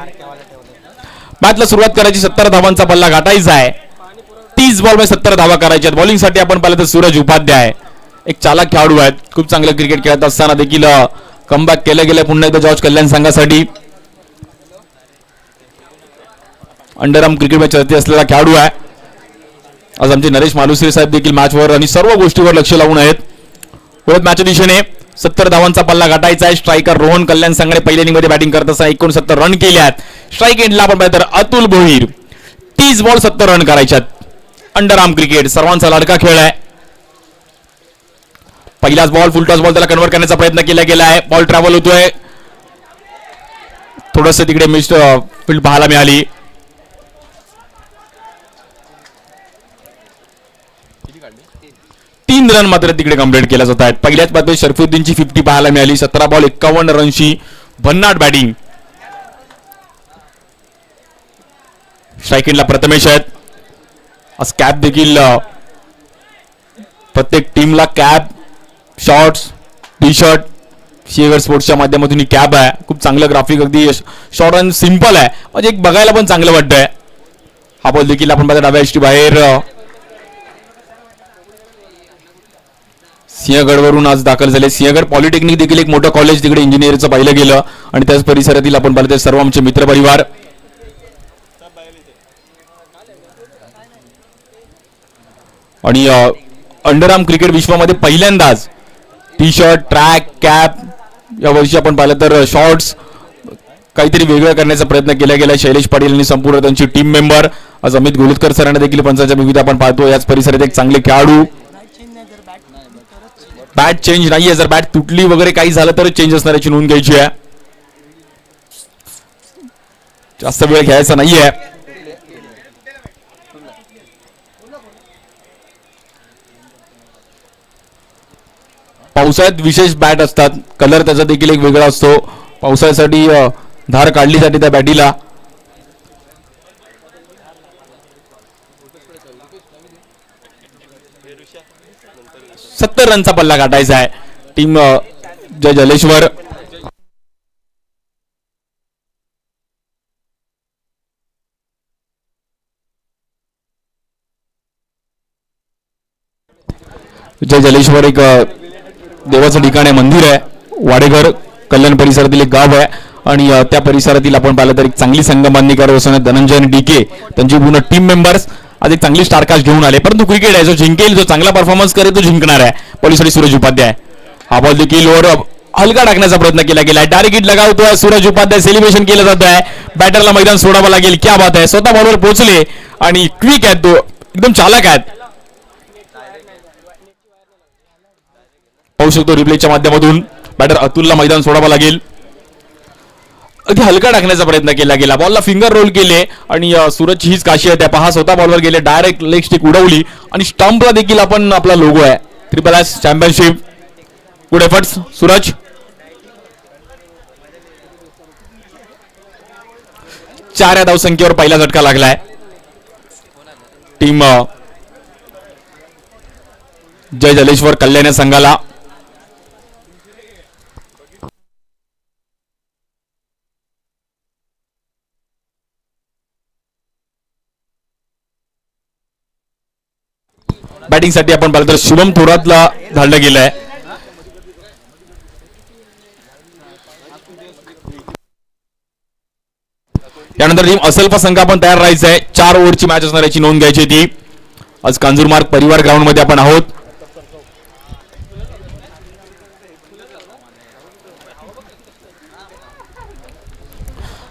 मॅचला सुरुवात करायची. 70 धावांचा पल्ला गाठायचा आहे. 30 बॉलमध्ये 70 धावा करायच्या आहेत. बॉलिंगसाठी आपण पाहिलं तर सूरज उपाध्याय एक चालक खेळाडू आहेत. खूप चांगलं क्रिकेट खेळत असताना देखील कमबॅक केलं गेलं पुन्हा एकदा जॉर्ज कल्याण संघासाठी. अंडरआर्म क्रिकेटमध्ये चर्चेत असलेला खेळाडू आहे. आज आमचे नरेश मालुसरे साहेब देखील मॅचवर आणि सर्व गोष्टीवर लक्ष लावून आहेत. परत मॅचच्या दिशेने 70 धावांचा पल्ला गाठायचा आहे. स्ट्रायकर रोहन कल्याण संघाने पहिल्या इनिंगमध्ये बॅटिंग करत असताना 69 रन केले आहेत. स्ट्राईक एंडला आपण पाहिलं तर अतुल भोईर 30 बॉल 70 रन करायच्यात. अंडरआर्म क्रिकेट सर्वांचा लाडका खेळ आहे. पहिलाच बॉल फुलटॉस बॉल त्याला कन्व्हर्ट करण्याचा प्रयत्न केला गेला आहे. बॉल ट्रॅव्हल होतोय. थोडंसं तिकडे मिस्ड फील्ड पाहायला मिळाली. 3 रन मात्र तिकडे कंप्लीट केल्या जात आहेत. पहिल्याच बातमीत शरफुद्दीनची 50 पाहायला मिळाली. 17 बॉल 51 रनची भन्नाट बॅटिंग. स्ट्रायकिंगला प्रथमेश आहेत. आज कॅप देखील प्रत्येक टीमला cap, shorts, T shirt Sinhagad स्पोर्ट्सच्या माध्यमातून ही कॅप आहे. खूप चांगलं ग्राफिक, अगदी शॉर्ट आणि सिम्पल आहे, म्हणजे एक बघायला पण चांगलं वाटतंय. हा बॉल देखील आपण पाहता डाव्या एष्टी बाहेर. सिंहगडवरून आज दाखल झाले. सिंहगड पॉलिटेक्निक देखील एक मोठं कॉलेज तिकडे इंजिनिअरचं पाहिलं गेलं आणि त्याच परिसरातील आपण पाहिलं सर्व आमचे मित्रपरिवार. आणि अंडरआर्म क्रिकेट विश्वामध्ये पहिल्यांदाच टी शर्ट, ट्रॅक, कॅप या वर्षी आपण पाहिलं तर शॉर्ट्स काहीतरी वेगळं करण्याचा प्रयत्न केला गेला. शैलेश पाटील आणि संपूर्ण त्यांची टीम मेंबर. आज अमित गोलुतकर सरांना देखील पंचांच्या विविध आपण पाहतो. याच परिसरात एक चांगले खेळाडू. बॅट चेंज नाहीये, जर बॅट तुटली वगैरे काही झालं तर चेंज असणाऱ्याची नोंद घ्यायची आहे. जास्त वेळ घ्यायचा नाहीये. पावसाळ्यात विशेष बॅट असतात, कलर त्याचा देखील एक वेगळा असतो. पावसाळ्यासाठी धार काढली जाते त्या बॅटीला. सत्तर रनचा पल्ला गाठायचा आहे. टीम जय जलेश्वर एक देवाचं ठिकाण आहे, मंदिर आहे. वाडेघर कल्याण परिसरातील एक गाव आहे आणि त्या परिसरातील आपण पाहिलं तर एक चांगली संघ बांधणी करत असताना धनंजय आणि डीके त्यांची पूर्ण टीम मेंबर्स आज एक चांगली स्टारकास्ट घेऊन आले. परंतु क्रिकेट आहे, जो जिंकेल, जो चांगला परफॉर्मन्स करेल तो जिंकणार आहे. पोलिससाठी सूरज उपाध्याय. हा बॉल देखील ओव्हर हलका टाकण्याचा प्रयत्न केला गेला. डायरेक्ट हिट लगावतोय सूरज उपाध्याय. सेलिब्रेशन केलं जात आहे. बॅटरला मैदान सोडावं लागेल. क्या बात आहे, स्वतः बॉलवर पोहोचले आणि क्विक आहेत, तो एकदम चालक आहेत. पाहू शकतो रिप्लेच्या माध्यमातून बॅटर अतुलला मैदान सोडावं लागेल. अगदी हलका टाकण्याचा प्रयत्न केला गेला. बॉलला फिंगर रोल केले आणि सूरजची हीच खासियत आहे. पहा, स्वतः बॉलवर गेले, डायरेक्ट लेग स्टिक उडवली आणि स्टंपला देखील आपण आपला लोगो आहे. Triple S championship. Good efforts Suraj. चार या धावसंख्येवर पहिला झटका लागलाय. टीम जय जलेश्वर कल्याण संघाला. बॅटिंग साठी आपण पाहिलं तर शुभम थोरातला धाडलं गेलंय. त्यानंतर टीम असल्फा संघ आपण तयार राहायचं आहे. 4 ओव्हरची मॅच असणार याची नोंद घ्यायची ती. आज कांजूरमार्ग परिवार ग्राउंड मध्ये आपण आहोत.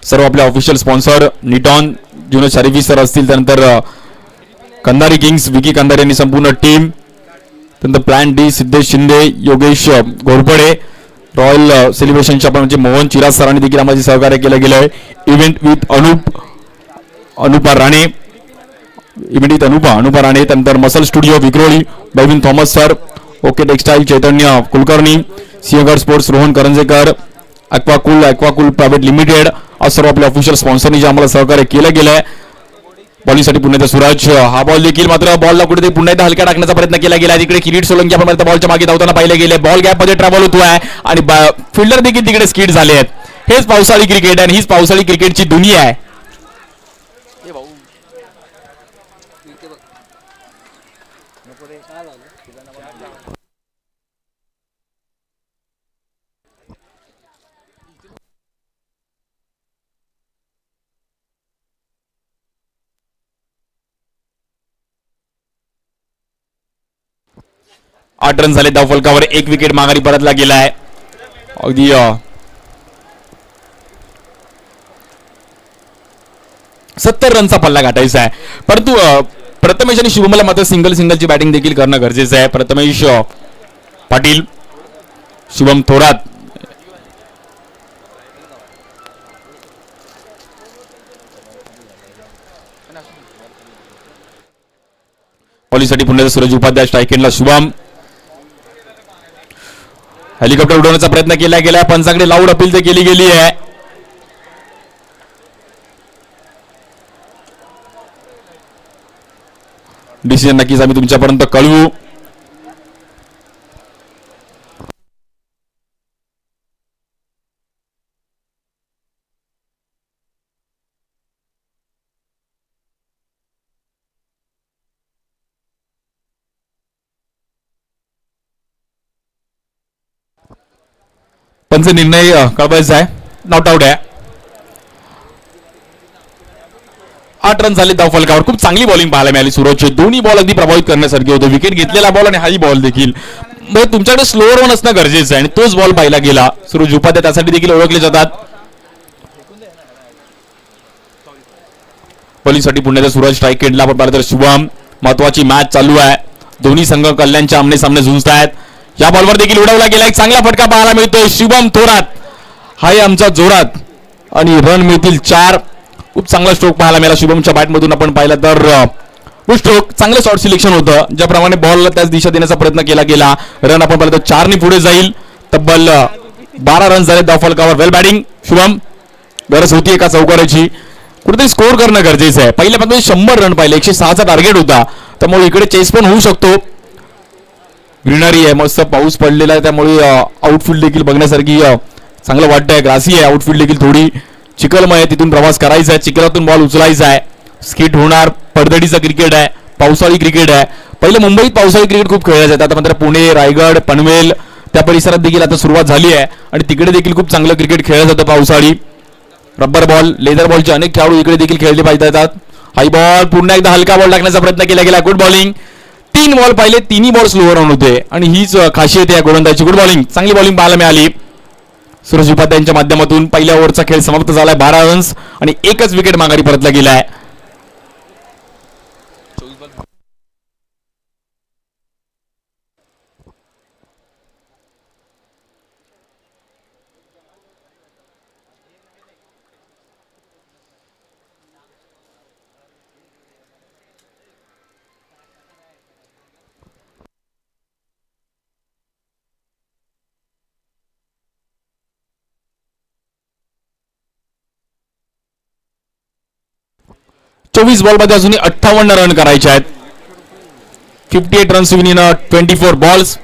सर्व आपले ऑफिशियल स्पॉन्सर निटॉन, जुने शरीफी सर असतील, त्यानंतर कंधारी किंग्स, विकी कंधारी यांनी संपूर्ण टीम, त्यानंतर plan D, Siddhesh Shinde, Yogesh Ghorpade, royal सेलिब्रेशनच्या आपण म्हणजे मोहन चिराज सरांनी देखील आम्हाला सहकार्य केलं गेलं आहे. इव्हेंट विथ अनुपा राणे, त्यानंतर मसल स्टुडिओ विक्रोळी, बैविन Thomas sir, okay textile Chaitanya Kulkarni, Sinhagad sports Rohan Karanjekar, Aquacool private limited, आज सर्व आपल्या ऑफिशियल स्पॉन्सरनी जे आम्हाला सहकार्य केलं गेलं आहे. बॉलिंगसाठी पुण्याचा सूरज. हा बॉल देखील मात्र बॉलला कुठेतरी पुन्हा एकदा हलका टाकण्याचा प्रयत्न केला गेला. तिकडे किरीट सोलंकी आपण बॉलच्या मागे धावताना पाहिले गेले. बॉल गॅप मध्ये ट्रॅव्हल होतोय आणि फिल्डर देखील तिकडे स्किड झाले आहेत. हेच पावसाळी क्रिकेट आणि हीच पावसाळी क्रिकेटची दुनिया आहे. आठ रन झाले धावफलकावर. 1 विकेट माघारी परतला गेला आहे. अगदी 70 रनचा पल्ला गाठायचा आहे. परंतु प्रथमेश आणि शुभमला मात्र सिंगलची बॅटिंग देखील करणं गरजेचं आहे. प्रथमेश पाटील, शुभम थोरात. पॉलिसीसाठी पुण्याचा सूरज उपाध्याय, स्ट्राईक एंडला शुभम. हेलिकॉप्टर उडवण्याचा प्रयत्न केला गेला, पंचाकडे लाऊड अपील ते केली गेली आहे. डिसिजन नक्कीच आम्ही तुमच्यापर्यंत कळवू. पंच निर्णय कळवायचा आहे. नॉट आउट आहे. 8 रन झाले धावफलकावर. खूप चांगली बॉलिंग पाहायला मिळाली सूरजचे. दोन्ही बॉल अगदी प्रभावित करण्यासारखे होते. विकेट घेतलेला बॉल आणि हाही बॉल देखील. म्हणजे तुमच्याकडे स्लोअर वन असणं गरजेचं आहे आणि तोच बॉल पाहिला गेला. सूरज उपाध्याय त्यासाठी देखील ओळखले जातात. बॉलिंगसाठी पुण्याचा सूरज, स्ट्राईक एंडला आपण पाहिलं तर शुभम. महत्वाची मॅच चालू आहे. दोन्ही संघ कल्याणच्या आमने सामने झुंजत आहेत. या बॉलवर देखील उडवला गेला. एक चांगला फटका पाहायला मिळतोय. शुभम थोरात हाय आमचा जोरात आणि रन मिळतील 4. खूप चांगला स्ट्रोक पाहायला मिळाला शुभमच्या बॅटमधून. आपण पाहिलं तर स्ट्रोक चांगलं शॉर्ट सिलेक्शन होतं. ज्याप्रमाणे बॉलला त्याच दिशा देण्याचा प्रयत्न केला गेला. रन आपण पाहिलं तर 4 ने पुढे जाईल. तब्बल 12 रन झाले धावफलकावर. वेल बॅटिंग शुभम. गरज होती एका चौकाराची. कुठेतरी स्कोर करणं गरजेचं आहे. पहिल्यापासून 100 रन पाहिले. 106चा टार्गेट होता. त्यामुळे इकडे चेस पण होऊ शकतो. ग्रीनरी आहे, मस्त पाऊस पडलेला आहे, त्यामुळे आउटफील्ड देखील बघण्यासारखी चांगलं वाटतंय. ग्रासी आहे आउटफील्ड देखील. थोडी चिखलमय आहे, तिथून प्रवास करायचा आहे. चिखलातून बॉल उचलायचा आहे. स्किट होणार. पडदडीचा क्रिकेट आहे. पावसाळी क्रिकेट आहे. पहिले मुंबईत पावसाळी क्रिकेट खूप खेळले जातात. आता मात्र पुणे, रायगड, पनवेल त्या परिसरात देखील आता सुरुवात झाली आहे आणि तिकडे देखील खूप चांगलं क्रिकेट खेळलं जातं पावसाळी. रबर बॉल, लेदर बॉलचे अनेक खेळाडू इकडे देखील खेळले पाहिजे येतात. हाय बॉल, पुन्हा एकदा हलका बॉल टाकण्याचा प्रयत्न केला गेला. Good bowling. 3 बॉल पाहिले, तिन्ही बॉल स्लोअर ऑन होते आणि हीच खासियत आहे गोलंदाजीची. गुड बॉलिंग, चांगली बॉलिंग पाहायला मिळाली सूरज उपाध्यायांच्या माध्यमातून. पहिल्या ओव्हरचा खेळ समाप्त झालाय. 12 रन्स आणि एकच विकेट माघारी परतला गेलाय. चोवीस बॉल मध्ये अजूनही 58 रन करायचे आहेत. 58 रन्स इन 24 बॉल्स.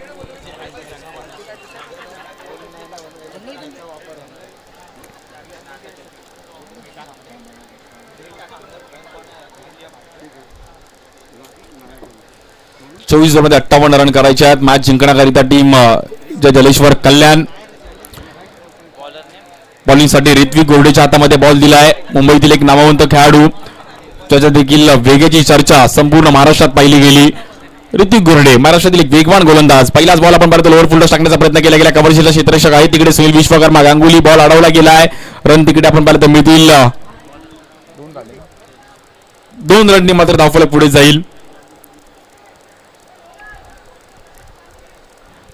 चोवीस मध्ये 58 रन करायचे आहेत. मॅच जिंकण्याकरिता टीम जलेश्वर कल्याण. बॉलिंगसाठी ऋत्विक गोरडेच्या हातामध्ये बॉल दिलाय. मुंबईतील एक नामवंत खेळाडू, त्याच्या देखील वेगाची चर्चा संपूर्ण महाराष्ट्रात पाहिली गेली. ऋतिक गोरडे महाराष्ट्रातील एक वेगवान गोलंदाज. पहिलाच बॉल आपण पाहतो लोअर फुल्डर टाकण्याचा प्रयत्न केला गेला. कव्हरशीला क्षेत्ररक्षक आहे तिकडे सुनील विश्वकर्मा. गांगुली बॉल अडवला गेलाय. रन तिकडे आपण पाहिलं तर मिळतील 2 रननी मात्र धावफलक पुढे जाईल.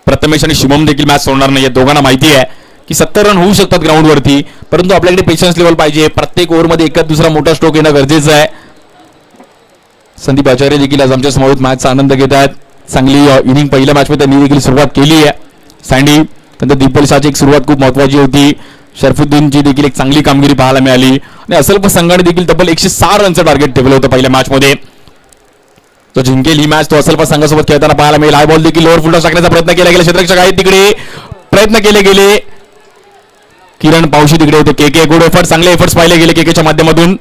प्रथमेश आणि शुभम देखील मॅच सोडणार नाही. दोघांना माहिती आहे की 70 रन होऊ शकतात ग्राउंडवरती, परंतु आपल्याकडे पेशन्स लेवल पाहिजे. प्रत्येक ओव्हरमध्ये एका दुसरा मोठा स्ट्रोक येणं गरजेचं आहे. संदीप आचार्य देखील आज आमच्या समोर मॅचचा आनंद घेत आहेत. चांगली इनिंग पहिल्या मॅचमध्ये त्यांनी देखील सुरुवात केली आहे. सँडी त्यांच्या दीपलिसाची एक सुरुवात खूप महत्वाची होती. शरफुद्दीनची देखील एक चांगली कामगिरी पाहायला मिळाली आणि असल्प संघाने देखील तब्बल 106 रनचं टार्गेट ठेवलं होतं पहिल्या मॅचमध्ये. तो जिंकेल ही मॅच. तो असल्प संघासोबत खेळताना पाहायला मिळेल. हाय बॉल देखील लोअर फुल्डर टाकण्याचा प्रयत्न केला गेला. क्षेत्ररक्षक आहे तिकडे, प्रयत्न केले गेले. किरण पावशी तिकडे होते. के गुड एफर्ट, चांगले एफर्ट्स पाहिले गेले केच्या माध्यमातून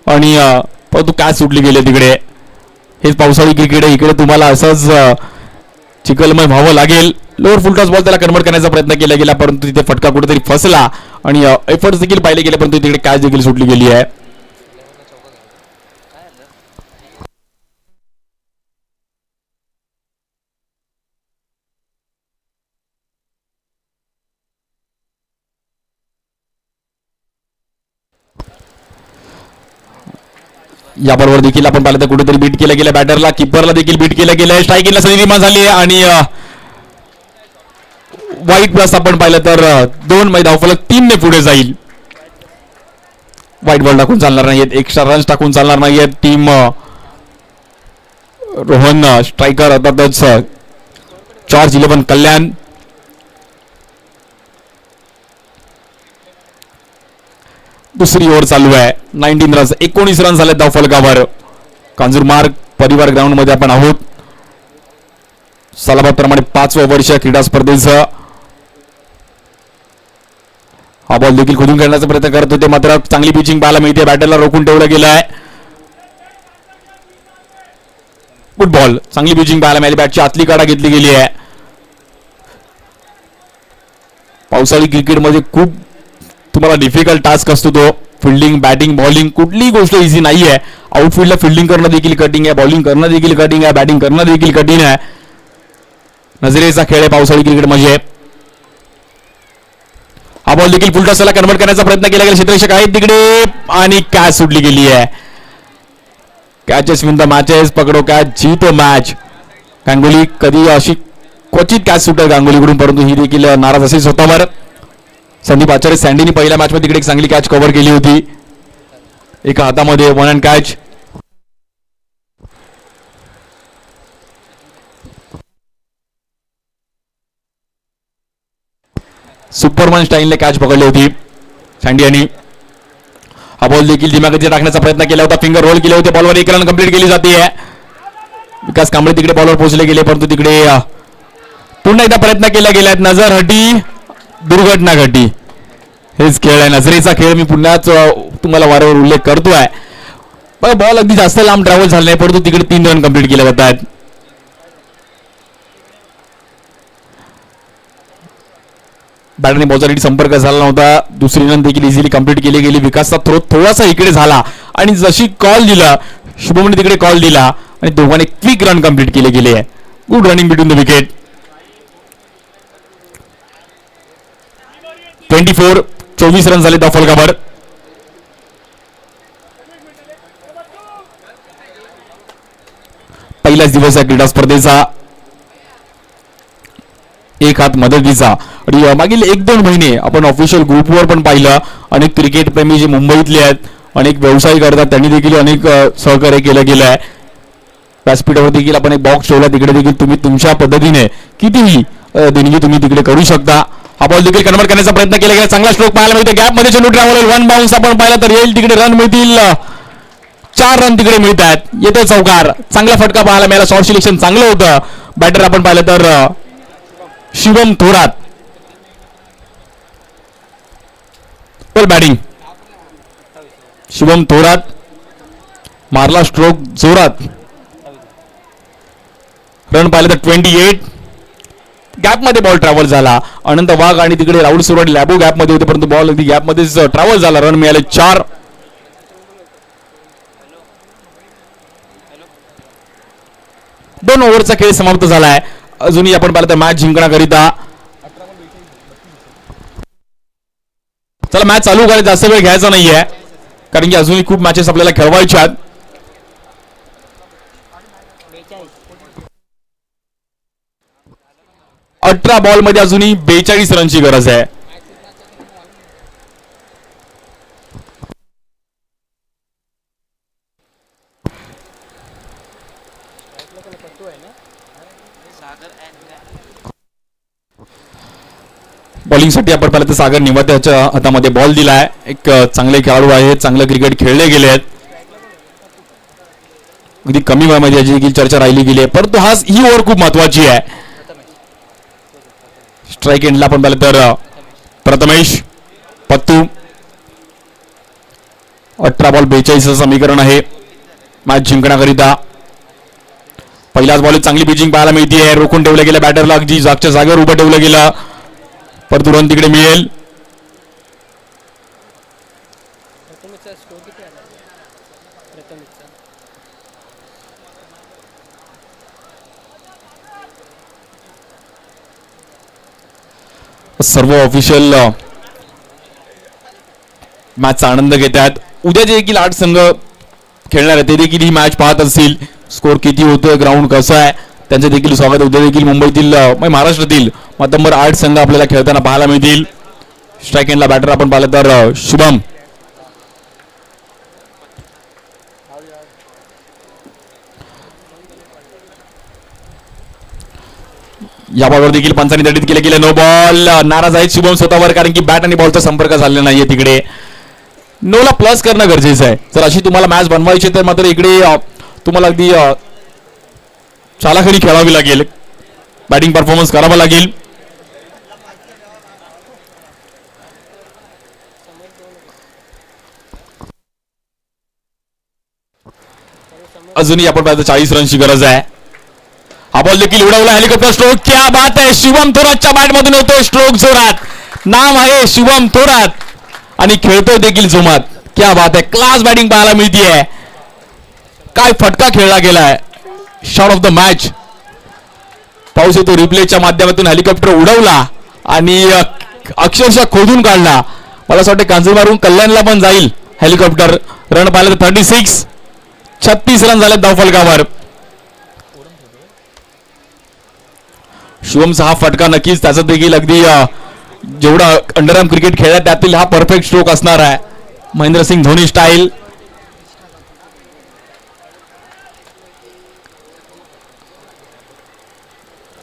आणि परंतु कॅच सुटली गेले तिकडे. हेच पावसाळी क्रिकेट आहे. इकडे तुम्हाला असंच चिखलमय व्हावं लागेल. लोअर फुलटॉस बॉल त्याला कन्वर्ट करण्याचा प्रयत्न केला गेला, परंतु तिथे फटका कुठेतरी फसला आणि एफर्ट्स देखील पाहिले गेले, परंतु तिकडे कॅच देखील सुटली गेली आहे. या बरोबर देखील आपण पाहिलं तर कुठेतरी बीट केलं गेलं. बॅटरला, किपरला देखील बीट केलं गेलं. स्ट्राईक एंडला संधी निर्माण झाली आणि वाईट प्लस आपण पाहिलं तर 2 मध्ये धावफलक 3 ने पुढे जाईल. वाईट बॉल टाकून चालणार नाहीयेत, एक्स्ट्रा रन्स टाकून चालणार नाहीयेत. टीम रोहन स्ट्रायकर अर्थातच जॉर्ज 11 कल्याण. दुसरी ओव्हर चालू आहे. 19 रन्स 19 रन झाले धाव फलकावर. कांजूरमार्ग परिवार ग्राउंड मध्ये आपण आहोत. सलाबादप्रमाणे 5व्या वर्ष क्रीडा स्पर्धेचं. हा बॉल देखील खोदून खेळण्याचा प्रयत्न करत होते मात्र चांगली पिचिंग पाहायला मिळते. बॅटरला रोखून ठेवलं गेलं आहे. Good ball. चांगली पिचिंग पाहायला मिळाली. बॅटची आतली काढा घेतली गेली आहे. पावसाळी क्रिकेटमध्ये खूप तुम्हाला डिफिकल्ट टास्क असतो तो. फिल्डिंग बॅटिंग बॉलिंग कुठलीही गोष्ट इझी नाही आहे. आउटफील्डला फिल्डिंग करणं देखील कठीण आहे. बॉलिंग करणं देखील कठीण आहे. बॅटिंग करणं देखील कठीण आहे. नजरेचा खेळ आहे पावसाळी क्रिकेट म्हणजे. हा बॉल देखील फुलटॉसला कन्वर्ट करण्याचा प्रयत्न केला गेला. क्षेत्ररक्षक आहेत तिकडे आणि कॅच सुटली गेली आहे. Catches win the matches. पकडो कॅच जीतो मॅच. गांगुली कधी अशी क्वचित कॅच सुटेल गांगुलीकडून परंतु ही देखील नाराज असेल स्वतःवर. संदीप आचार्य सँडीने पहिल्या मॅच मध्ये तिकडे एक चांगली कॅच कव्हर केली होती. एका हातामध्ये वन हँड कॅच. सुपरमॅन स्टाईलने कॅच पकडली होती सँडी यांनी. हा बॉल देखील दिमागात टाकण्याचा प्रयत्न केला होता. फिंगर रोल केले होते. बॉलवर एक रन कंप्लीट केली जाते. विकास कांबळे तिकडे बॉलवर पोहोचले गेले परंतु तिकडे पुन्हा एकदा प्रयत्न केला गेला. नजर हटी दुर्घटना घटी. हेच खेळ आहे. नजरेचा खेळ मी पुन्हाच तुम्हाला वारंवार उल्लेख करतोय. पण बॉल अगदी जास्त लांब ट्रॅव्हल झाला नाही परंतु तिकडे 3 रन कंप्लीट केले जातात. बॅटरने बॉलचा संपर्क झाला नव्हता. दुसरी रन देखील इझिली कंप्लीट केली गेली. विकासचा थ्रो थोडासा इकडे झाला आणि जशी कॉल दिला शुभमने तिकडे कॉल दिला आणि दोघांनी क्विक रन कंप्लीट केले गेले. Good running between the wicket. 24 run झाले फलकावर. पहिलाच दिवस आहे क्रीडा स्पर्धेचा. एक हात मदतीचा. आणि मागील 1-2 महिने आपण ऑफिशियल ग्रुपवर पण पाहिलं अनेक क्रिकेट प्रेमी जे मुंबईतले आहेत अनेक व्यवसाय करतात त्यांनी देखील अनेक सहकार्य केलं गेलं आहे. व्यासपीठावर देखील आपण एक बॉक्स ठेवला. तिकडे देखील तुम्ही तुमच्या पद्धतीने कितीही देणगी तुम्ही तिकडे करू शकता. हा बॉल देखील कन्वर्ट करण्याचा प्रयत्न केला गेला. चांगला स्ट्रोक पाहायला मिळते. गॅप मध्ये चेंडू ट्रॅव्हल. 1 बाउन्स आपण पाहिला तर येईल तिकडे रन मिळतील. 4 रन तिकडे मिळतात. येतो चौकार. चांगला फटका पाहायला मिळाला. शॉर्ट सिलेक्शन चांगलं होतं. बॅटर आपण पाहिलं तर शिवम थोरात. Ball batting. शिवम थोरात मारला स्ट्रोक जोरात. रन पाहिलं तर 28. गॅप मध्ये बॉल ट्रॅव्हल झाला. अनंत वाघ आणि तिकडे राहुल सुरवाड लॅबो गॅप मध्ये होते परंतु बॉल अगदी गॅप मध्येच ट्रॅव्हल झाला. रन मिळाले 4. दोन ओव्हरचा खेळ समाप्त झालाय. अजूनही आपण पाहिलं तर मॅच जिंकण्याकरिता चला मॅच चालू करायला जास्त वेळ घ्यायचा नाहीये कारण की अजूनही खूप मॅचेस आपल्याला खेळवायच्या आहेत. 18 बॉल मध्ये अजूनही 42 रनची गरज आहे. बॉलिंगसाठी आपण पाहिलं तर सागर निवात्याच्या हातामध्ये बॉल दिलाय. एक चांगले खेळाडू आहेत. चांगलं क्रिकेट खेळले गेले आहेत. अगदी कमी वयामध्ये याची देखील चर्चा राहिली गेली आहे परंतु ही ओव्हर खूप महत्वाची आहे. स्ट्राईक एंडला आपण पाहिलं तर प्रथमेश पत्तू. 18 बॉल 42 समीकरण आहे मॅच जिंकण्याकरिता. पहिल्याच बॉल चांगली पिचिंग पाहायला मिळते. रोखून ठेवलं गेलं बॅटरला. अगदी जागच्या जागेवर उभं ठेवलं गेलं परंतु रन तिकडे मिळेल. सर्व ऑफिशियल मॅचचा आनंद घेतात. उद्या जे देखील 8 संघ खेळणार आहे ते देखील ही मॅच पाहत असतील. स्कोर किती होतोय ग्राउंड कसं आहे त्यांचे देखील स्वागत. उद्या देखील मुंबईतील महाराष्ट्रातील मातंबर 8 संघ आपल्याला खेळताना पाहायला मिळतील. स्ट्राईक एंडला बॅटर आपण पाहिलं तर शुभम. या बॉलवर देखील पंचांनी दंडित केले गेले. No ball. नाराज आहेत शुभम स्वतःवर, कारण की बॅट आणि बॉलचा संपर्क झालेला नाहीये. तिकडे नोला प्लस करणं गरजेचं आहे. जर अशी तुम्हाला मॅच बनवायची तर मात्र इकडे तुम्हाला अगदी चालाखडी खेळावी लागेल, बॅटिंग परफॉर्मन्स करावा लागेल. अजूनही आपण पाहतो 40 रनची गरज आहे. हा बॉल देखील उडवला. Helicopter stroke. क्या बात आहे. शुभम थोरातच्या बॅट मधून होतोय स्ट्रोक जोरात. नाम आहे शुभम थोरात आणि खेळतोय देखील जोमात. क्या बात आहे. क्लास बॅटिंग पाहायला मिळतीये. काय फटका खेळला गेलाय. Shot of the match. पाऊस येतो. रिप्लेच्या माध्यमातून हेलिकॉप्टर उडवला आणि अक्षरशः खोदून काढला. मला असं वाटतं कांजूर मारून कल्याणला पण जाईल हेलिकॉप्टर. रन पाहिलं तर 36 रन झाले धावफलकावर. शुभमचा हा फटका नक्कीच त्याचा देखील अगदी जेवढा अंडरआर्म क्रिकेट खेळला त्यातील हा परफेक्ट स्ट्रोक असणार आहे. महेंद्रसिंग धोनी स्टाईल.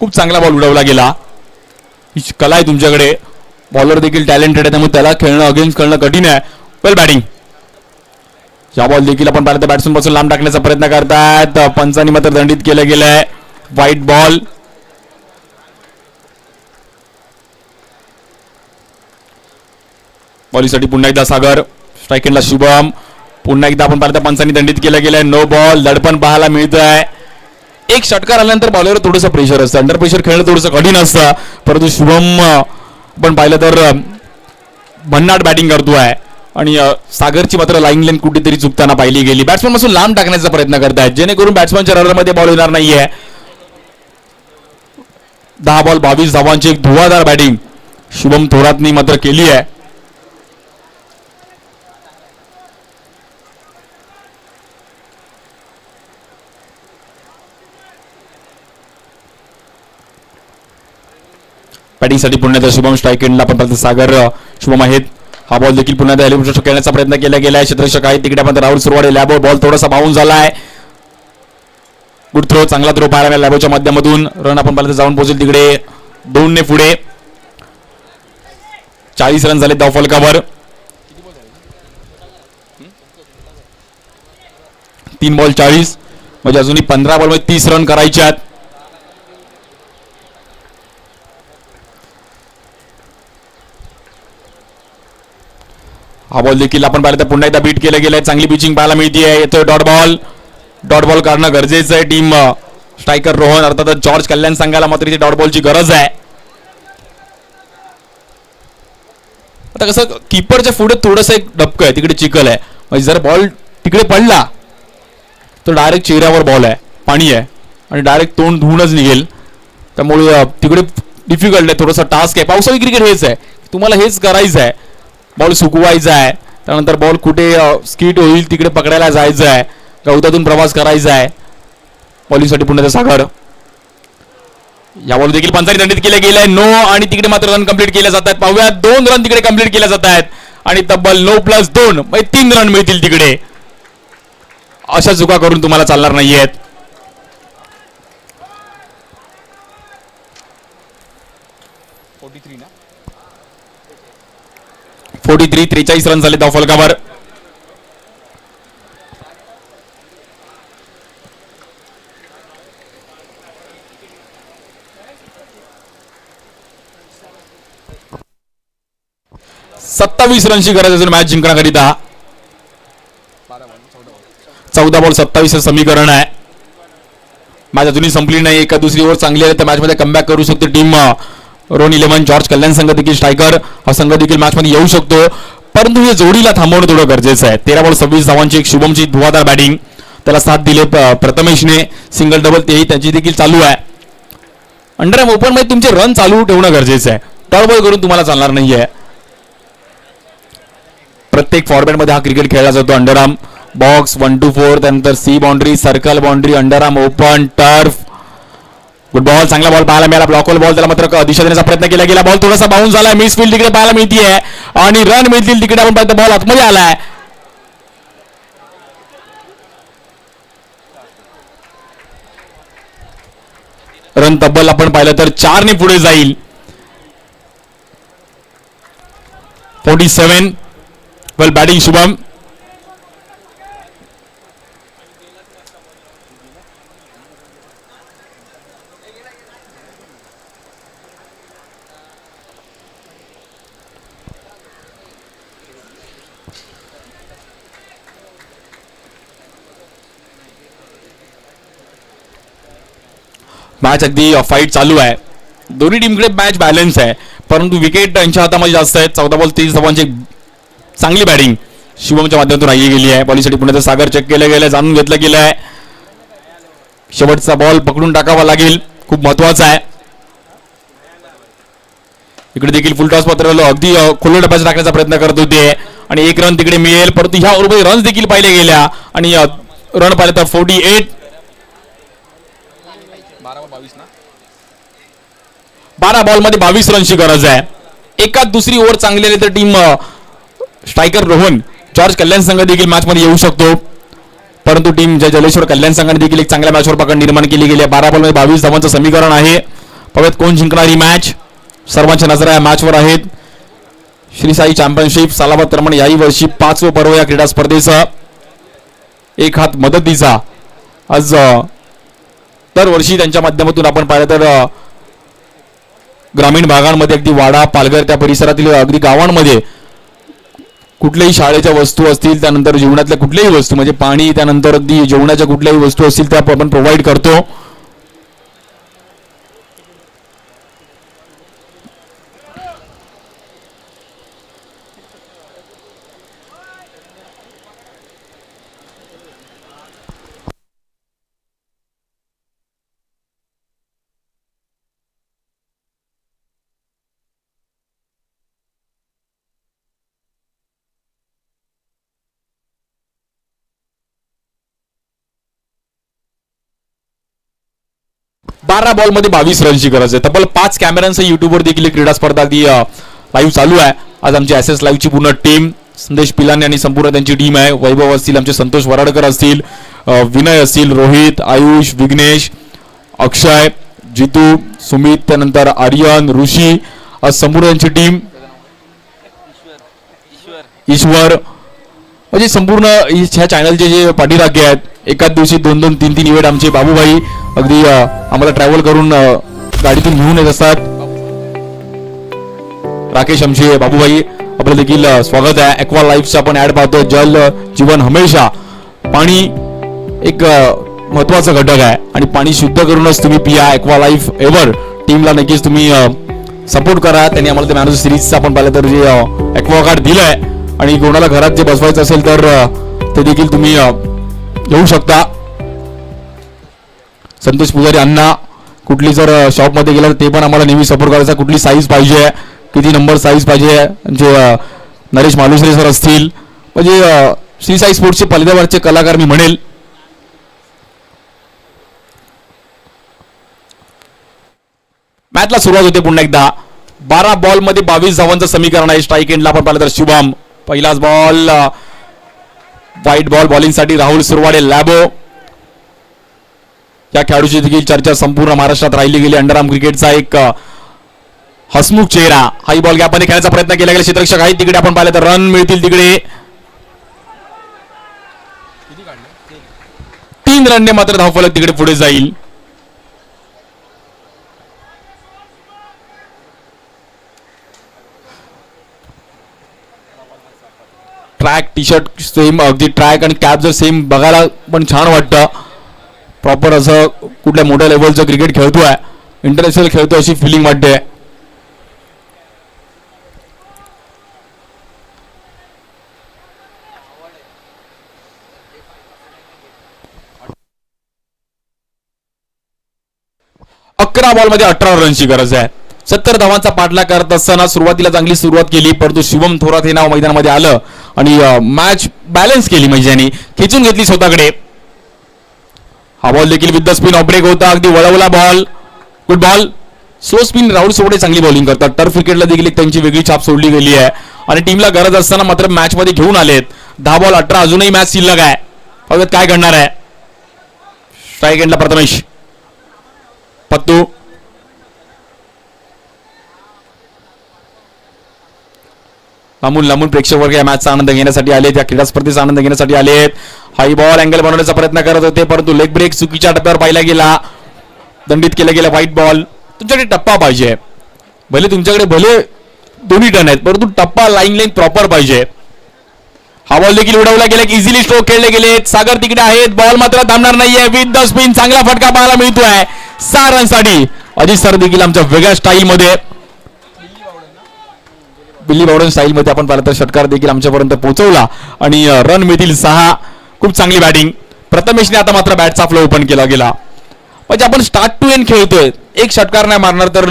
खूप चांगला बॉल उडवला गेला. ही कला आहे तुमच्याकडे. बॉलर देखील टॅलेंटेड आहे, त्यामुळे त्याला खेळणं अगेन्स्ट करणं कठीण आहे. वेल बॅटिंग. या बॉल देखील आपण पाहिलं तर बॅट्समन पासून लांब टाकण्याचा प्रयत्न करतात. पंचांनी मात्र दंडित केलं गेलंय. White ball. बॉलिंगसाठी पुन्हा एकदा सागर. स्ट्राईक एंडला शुभम. पुन्हा एकदा आपण पाहिलं तर पंचांनी दंडित केलं गेलंय. No ball. दडपण पाहायला मिळत आहे. एक षटकार आल्यानंतर बॉलवर थोडंसं प्रेशर असतं. अंडर प्रेशर खेळणं थोडंसं कठीण असतं, परंतु शुभम आपण पाहिलं तर भन्नाट बॅटिंग करतोय आणि सागरची मात्र लाईन लेन कुठेतरी चुकताना पाहिली गेली. बॅट्समन पासून लांब टाकण्याचा प्रयत्न करतायत जेणेकरून बॅट्समनच्या रनरमध्ये बॉल येणार नाहीये. 10 बॉल 22 धावांची एक धुवाधार बॅटिंग शुभम थोरातनी मात्र केली आहे. बॅटिंगसाठी पुन्हा एकदा शुभम. स्ट्राईक एंडला आपण सागर शुभम आहेत. हा बॉल देखील पुन्हा एकदा हेलिकॉप्टर खेळण्याचा प्रयत्न केला गेलाय. क्षेत्ररक्षक आहे तिकडे आपण राहुल सुरवाडे. लॅबो बॉल थोडासा बाउन्स झालाय. Good throw. चांगला थ्रो पाहायला मिळाला लॅबोच्या माध्यमातून. रन आपण पाहिलं तर जाऊन पोहोचेल तिकडे 2 ने पुढे. 40 रन झाले धावफलकावर. 3 बॉल 40 म्हणजे अजूनही 15 बॉल मध्ये 30 रन करायचे आहेत. हा बॉल देखील आपण पाहिलं तर पुन्हा एकदा बीट केलं गेलंय. चांगली पिचिंग पाहायला मिळतीये. येतोय डॉट बॉल. डॉट बॉल काढणं गरजेचं आहे. टीम स्ट्रायकर रोहन अर्थातच जॉर्ज कल्याण संघाला मात्र इथे डॉट बॉलची गरज आहे. आता कसं कीपरच्या पुढे थोडंसं एक डबकं आहे, तिकडे चिखल आहे. म्हणजे जर बॉल तिकडे पडला तर डायरेक्ट चेहऱ्यावर बॉल आहे, पाणी आहे आणि डायरेक्ट तोंड धुवूनच निघेल. त्यामुळे तिकडे डिफिकल्ट आहे. थोडंसं टास्क आहे. पावसाळी क्रिकेट हेच आहे, तुम्हाला हेच करायचं आहे. बॉल सुकवायचा आहे, त्यानंतर बॉल कुठे स्किट होईल तिकडे पकडायला जायचं आहे, गवतातून प्रवास करायचा आहे. बॉलिंगसाठी पुन्हा सागर. या बॉल देखील पंचांनी दंडित केले गेले. नो आणि तिकडे मात्र रन कंप्लीट केले जात आहेत. पाहूया 2 रन तिकडे कंप्लीट केले जात आहेत आणि तब्बल 9+2 म्हणजे 3 रन मिळतील तिकडे. अशा चुका करून तुम्हाला चालणार नाहीयेत. ना 43 रन झाले धावफलकावर. सत्तावीस रनची गरज अजून मॅच जिंकण्याकरिता. 14 बॉल 27 हे समीकरण आहे. मॅच अजूनही संपली नाही. एका दुसरी ओव्हर चांगली आहे तर मॅच मध्ये कमबॅक करू शकते टीम रोन 11. जॉर्ज कल्याण संघ देखील स्ट्रायकर हा संघ देखील मॅच मध्ये येऊ शकतो, परंतु हे जोडीला थांबवणं थोडं गरजेचं आहे. 13 बॉल 26 धावांची एक शुभमची धुवाधार बॅटिंग. त्याला साथ दिले प्रथमेशने. सिंगल डबल तेही त्याची देखील चालू आहे. अंडरआर्म ओपन मध्ये तुमचे रन चालू ठेवणं गरजेचं आहे. टॉप बॉल करून तुम्हाला चालणार नाहीये. प्रत्येक फॉर्मॅट मध्ये हा क्रिकेट खेळला जातो. अंडरआर्म बॉक्स 1 to 4, त्यानंतर C boundary, circle boundary, underarm open, turf. Good ball. चांगला बॉल पाहायला मिळाला. ब्लॉकल बॉल त्याला मात्र दिशा देण्याचा प्रयत्न केला गेला. बॉल थोडासा बाउन्स झाला. मिस फील्ड तिकडे पाहायला मिळतीये आणि रन मिळतील तिकडे. आपण पाहतो बॉल आतमध्ये आलाय. रन तब्बल आपण पाहिलं तर 4 ने पुढे जाईल. 47. वेल बॅटिंग शुभम. मॅच अगदी फाईट चालू आहे. दोन्ही टीमकडे मॅच बॅलन्स आहे, परंतु विकेट त्यांच्या हातामध्ये जास्त आहेत. 14 बॉल 30 धावांची चांगली बॅटिंग शिवमच्या माध्यमातून राहिली गेली आहे. बॉलिंगसाठी पुण्याचं सागर चेक केलं गेलं, जाणून घेतलं गेलं आहे. शेवटचा बॉल पकडून टाकावा लागेल, खूप महत्वाचा आहे. इकडे देखील फुल टॉस पत्र अगदी खोल डब्यात टाकण्याचा प्रयत्न करत होते आणि 1 रन तिकडे मिळेल, परंतु ह्या ओव्हरमध्ये रन्स देखील पाहिले गेल्या आणि रन पाहिले तर 48. 12 बॉलमध्ये 22 रनची गरज आहे. एकाच दुसरी ओव्हर चांगली आली तर टीम स्ट्रायकर रोहन जॉर्ज कल्याण संघ देखील मॅच मध्ये येऊ शकतो, परंतु टीम जय जलेश्वर कल्याण संघाने देखील एक चांगल्या मॅचवर पकड निर्माण केली गेली आहे. 12 बॉलमध्ये 22 धावांचं समीकरण आहे. पाहूयात कोण जिंकणार ही मॅच. सर्वांच्या नजरा या मॅचवर आहेत. श्री साई चॅम्पियनशिप सालाबाद क्रमाने याही वर्षी 5वं पर्व या क्रीडा स्पर्धेचा एक हात मदतीचा. आज दरवर्षी त्यांच्या माध्यमातून आपण पाहिलं तर ग्रामीण भागांमध्ये अगदी वाडा पालघर त्या परिसरातील अगदी गावांमध्ये कुठल्याही शाळेच्या वस्तू असतील, त्यानंतर जीवनातल्या कुठल्याही वस्तू म्हणजे पाणी, त्यानंतर अगदी जेवणाच्या कुठल्याही वस्तू असतील त्या आपण प्रोव्हाइड करतो. बारा बॉलमध्ये 22 रनची गरज आहे. तब्बल 5 कॅमेऱ्यांसह युट्यूबवर देखील क्रीडा स्पर्धा ती लाईव्ह चालू आहे. आज आमची एसएस लाईव्हची पूर्ण टीम, संदेश पिलाने आणि संपूर्ण त्यांची टीम आहे. वैभव असतील, आमचे संतोष वराडकर असतील, विनय असतील, रोहित, आयुष, विघ्नेश, अक्षय, जितू, सुमित, त्यानंतर आर्यन, ऋषी, आज संपूर्ण त्यांची टीम, ईश्वर, म्हणजे संपूर्ण ह्या चॅनलचे जे पाठीराखे आहेत. एकाच दिवशी 2-2, 3-3 इव्हेंट आमचे बाबूभाई अगदी आम्हाला ट्रॅव्हल करून गाडीतून घेऊन येत असतात. राकेश आमचे बाबूभाई आपलं देखील स्वागत आहे. एक्वा लाईफचा आपण ऍड पाहतो. जल जीवन हमेशा. पाणी एक महत्वाचा घटक आहे आणि पाणी शुद्ध करूनच तुम्ही पिया. एक्वा लाईफ एव्हर टीमला नक्कीच तुम्ही सपोर्ट करा. त्यांनी आम्हाला ते मॅन ऑफ द सिरीजचं आपण पाहिलं तर जे एक्वा कार्ड दिलंय आणि कोणाला घरात जे बसवायचं असेल तर ते देखील तुम्ही घेऊ शकता. संतोष पुजारी अण्णा, कुठली जर शॉपमध्ये गेला तर ते पण आम्हाला नेहमी सपोर्ट करायचा. कुठली साईज पाहिजे, किती नंबर साईज पाहिजे, म्हणजे नरेश मालुसरे सर असतील, म्हणजे श्री साई स्पोर्ट्सचे पलिदावरचे कलाकार मी म्हणेल. मॅचला सुरुवात होते पुन्हा एकदा. 12 बॉलमध्ये 22 धावांचं समीकरण आहे. स्ट्राईक एंडला आपण पाहिलं तर शुभम. पहिलाच बॉल व्हाईट बॉल. बॉलिंगसाठी राहुल सुरवाडे लॅबो. या खेळाडूची देखील चर्चा संपूर्ण महाराष्ट्रात राहिली गेली. अंडरआर्म क्रिकेटचा एक हसमुख चेहरा. हाई बॉल गॅपमध्ये खेळायचा प्रयत्न केला गेला. क्षेत्ररक्षक आहेत तिकडे आपण पाहिलं तर रन मिळतील तिकडे. 3 रनने मात्र धावफलक तिकडे पुढे जाईल. ट्रॅक टी शर्ट सेम, अगदी ट्रॅक आणि कॅप जर सेम बघायला पण छान वाटतं. प्रॉपर असं कुठल्या मोठ्या लेवलचं क्रिकेट खेळतोय, इंटरनॅशनल खेळतोय अशी फिलिंग वाटते. अकरा बॉलमध्ये 18 रनची गरज आहे. 70 धावांचा पाठलाग करत असताना सुरुवातीला चांगली सुरुवात केली, परंतु शुभम थोरात हे नाव मैदानामध्ये आलं आणि मॅच बॅलन्स केली. म्हणजे यांनी खेचून घेतली स्वतःकडे. हा बॉल देखील with the spin off break होता. अगदी वळवला ball. Good ball. Slow spin Rahul Sobde चांगली बॉलिंग करतात. टर्फ क्रिकेटला देखील एक त्यांची वेगळी छाप सोडली गेली आहे आणि टीमला गरज असताना मात्र मॅच मध्ये घेऊन आलेत. 10 बॉल 18, अजूनही मॅच शिल्लक आहे. बघत काय करणार आहे. स्ट्राईक एंडला प्रथमेश, पत्तू, लांबून लांबून प्रेक्षक वर्ग या मॅचचा आनंद घेण्यासाठी आले, त्या क्रीडा स्पर्धेचा आनंद घेण्यासाठी आले आहेत. हाई बॉल अँगल बनवण्याचा प्रयत्न करत होते, परंतु लेग ब्रेक चुकीच्या टप्प्यावर पाहिला गेला, दंडित केला गेला. White ball. तुमच्याकडे टप्पा पाहिजे, तुमच्याकडे भले दोन्ही टर्न आहेत, परंतु टप्पा लाईन प्रॉपर पाहिजे. हा बॉल देखील उडवला गेला, इझिली स्ट्रोक खेळले गेले. सागर तिकडे आहेत, बॉल मात्र थांबणार नाहीये. विथ द स्पिन चांगला फटका पाहायला मिळतोय 6 रनसाठी. अजित सर देखील आमच्या वेगळ्या स्टाईल मध्ये, बिल्ली बावडन स्टाईल मध्ये आपण पाहिलं तर षटकार देखील आमच्यापर्यंत पोहोचवला आणि रन मिळतील 6. खूप चांगली बॅटिंग. प्रथमेशने आता मात्र बॅटचा फ्लो ओपन केला गेला. म्हणजे आपण स्टार्ट टू एंड खेळतोय, एक षटकार नाही मारणार तर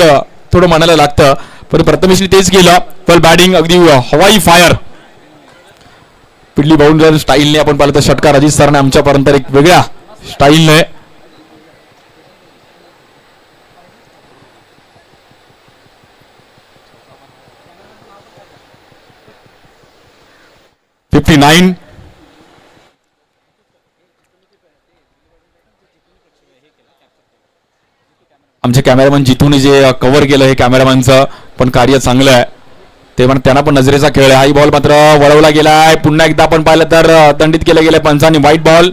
थोडं म्हणायला लागतं, पण प्रथमेशने तेच केलं. वेल बॅटिंग, अगदी हवाई फायर. पिडली बाउंडर स्टाईलने आपण पाहिलं तर षटकार अजित सरने आमच्यापर्यंत एक वेगळ्या स्टाईलने. आमचे कॅमेरामॅन जिथून जे कव्हर केलं हे कॅमेरामॅनचं पण कार्य चांगलं आहे, ते पण त्यांना पण नजरेचा खेळ आहे. हाई बॉल मात्र वळवला गेलाय. पुन्हा एकदा आपण पाहिलं तर दंडित केलं गेलं पंचांनी. White ball.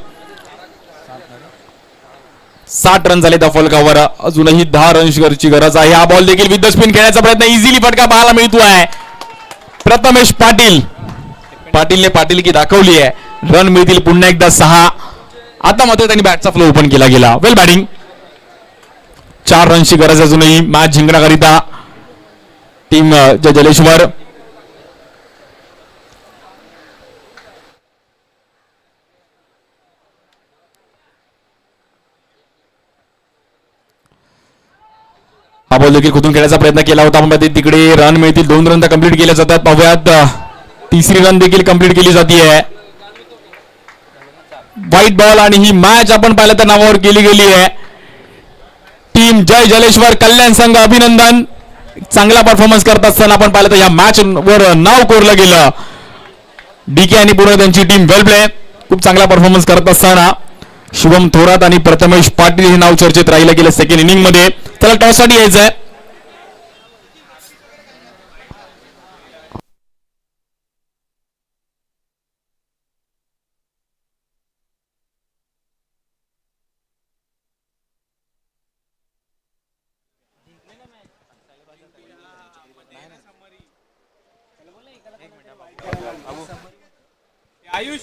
60 रन झाले फलकावर, अजूनही 10 रन्सची गरज आहे. हा बॉल देखील विथ द स्पिन खेळण्याचा प्रयत्न, इझिली फटका पाहायला मिळतोय. प्रथमेश पाटीलने पाटीलकी दाखवली आहे. रन मिळतील पुन्हा एकदा 6. आता मात्र त्यांनी बॅटचा फ्लो ओपन केला गेला. वेल बॅटिंग. 4 रनची गरज अजूनही मॅच जिंकण्याकरिता टीम जलेश्वर. हा बॉल देखील कुठून खेळण्याचा प्रयत्न केला होता आपण तिकडे. रन मिळतील, 2 रन तर कंप्लीट केले जातात. पाहूयात, तिसरी रन देखील कंप्लीट केली जाते. व्हाईट बॉल आणि ही मॅच आपण पाहिलं तर नावावर केली गेली आहे. टीम जय जलेश्वर कल्याण संघ अभिनंदन. चांगला परफॉर्मन्स करत असताना आपण पाहिलं तर या मॅच वर नाव कोरलं गेलं. डीके आणि पूर्ण त्यांची टीम वेल प्ले. खूप चांगला परफॉर्मन्स करत असताना शुभम थोरात आणि प्रथमेश पाटील हे नाव चर्चेत राहिलं गेलं सेकंड इनिंग मध्ये. त्याला टॉस साठी यायचंय. आयुष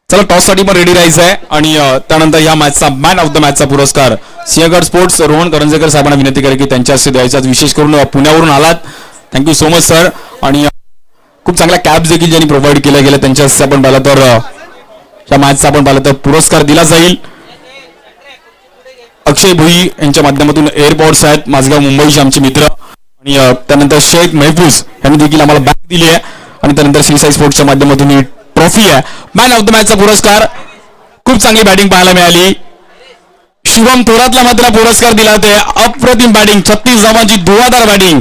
चला टॉस साठी पण रेडी राहायचं आहे आणि त्यानंतर या मॅचचा मॅन ऑफ द मॅचचा पुरस्कार सिंहगड स्पोर्ट्स रोहन करंजेकर साहेबांना विनंती करेल की त्यांच्या हस्ते द्यायचा. विशेष करून पुण्यावरून आलात, थँक्यू सो मच सर. आणि खूप चांगल्या कॅप्स देखील ज्यांनी प्रोव्हाइड केल्या गेल्या त्यांच्या हस्ते आपण पाहिलं तर या मॅचचा आपण पाहिलं तर पुरस्कार दिला जाईल. अक्षय भुई यांच्या माध्यमातून एअरपोर्ट्स आहेत माझगाव मुंबईचे आमचे मित्र. आणि त्यानंतर शेख महफूज यांनी देखील आम्हाला बॅग दिली आहे. आणि त्यानंतर श्रीसाई स्पोर्ट्सच्या माध्यमातून ही ट्रॉफी आहे. मॅन ऑफ द मॅचचा पुरस्कार. खूप चांगली बॅटिंग पाहायला मिळाली. शुभम थोरातला मात्र पुरस्कार दिला होते. अप्रतिम बॅटिंग, 36 धावांची धुवाधार बॅटिंग.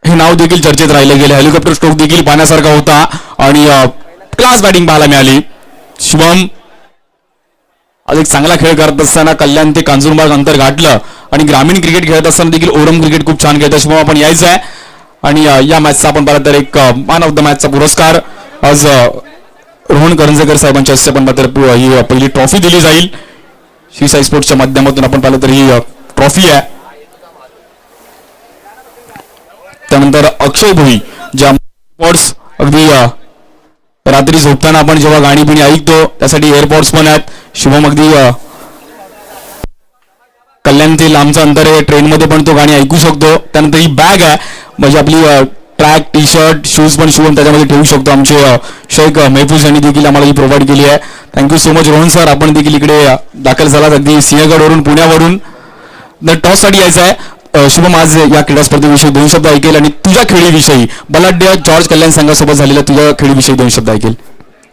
हे नाव देखील चर्चेत राहिले गेले. हेलिकॉप्टर स्ट्रोक देखील पाहण्यासारखा होता आणि क्लास बॅटिंग पाहायला मिळाली. शुभम अधिक चांगला खेळ करत असताना कल्याण ते कांजूरबाग अंतर गाठलं आणि ग्रामीण क्रिकेट खेळत असताना देखील ओरम क्रिकेट खूप छान खेळतं. शुभम आपण यायचं आहे. आणि या मॅचचा आपण पाहिलं तर एक मॅन ऑफ द मॅचचा पुरस्कार आज रोहन करंजेकर साहेबांच्या हस्ते आपण पाहिलं ही पहिली ट्रॉफी दिली जाईल. श्री साई स्पोर्ट्सच्या माध्यमातून आपण पाहिलं तर ही ट्रॉफी आहे. त्यानंतर अक्षय भोई ज्या स्पोर्ट्स अगदी रात्री झोपताना आपण जेव्हा गाणी बिणी ऐकतो त्यासाठी एअरपोर्ट्स पण आहेत. शुभम अगदी कल्याण ते लांबचं अंतर आहे, ट्रेनमध्ये पण तो गाणी ऐकू शकतो. त्यानंतर ही बॅग आहे म्हणजे आपली ट्रॅक टी शर्ट शूज पण शुभम त्याच्यामध्ये ठेवू शकतो. आमचे शेख महफूज यांनी देखील आम्हाला ही प्रोव्हाइड केली आहे. Thank you so much Rohan sir. आपण देखील इकडे दाखल झालात अगदी सिंहगडवरून पुण्यावरून. टॉस साठी यायचं आहे. शुभम आज या क्रीडा स्पर्धेविषयी 2 शब्द ऐकेल आणि तुझ्या खेळीविषयी बलाढ्य जॉर्ज कल्याण संघासोबत झालेल्या तुझ्या खेळीविषयी 2 शब्द ऐकेल.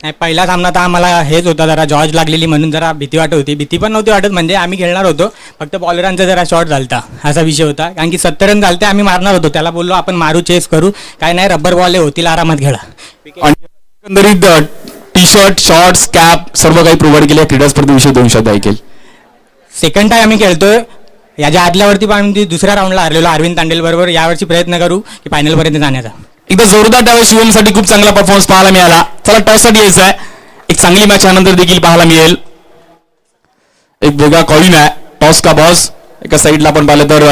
नाही, पहिला सामना तर आम्हाला हेच होता, जरा जॉर्ज लागलेली म्हणून जरा भीती वाटत होती. भीती पण नव्हती वाटत, म्हणजे आम्ही खेळणार होतो, फक्त बॉलरांचा जरा शॉट झालता असा विषय होता. कारण की 70 रन झालते, आम्ही मारणार होतो. त्याला बोललो आपण मारू, चेस करू, काय नाही, रबर बॉल होतील, आरामात खेळा. आणि एकंदरीत टी शर्ट, शॉर्ट्स, कॅप सर्व काही प्रोव्हाइड केल्या. क्रीडा स्पर्धेविषयी 2 शब्द ऐकेल. सेकंड टाइम आम्ही खेळतोय. याच्या आदल्यावरती पण आम्ही दुसऱ्या राऊंडला हरलेलो अरविंद तांडेल बरोबर. यावर्षी प्रयत्न करू की फायनलपर्यंत जाण्याचा. एकदा जोरदार त्यावेळेस शिवमसाठी खूप चांगला परफॉर्मन्स पाहायला मिळाला. चला टॉससाठी यायचं आहे. एक चांगली मॅच यानंतर देखील पाहायला मिळेल. एक वेगळा कॉईन आहे टॉस का बॉस. एका साईडला आपण पाहिलं तर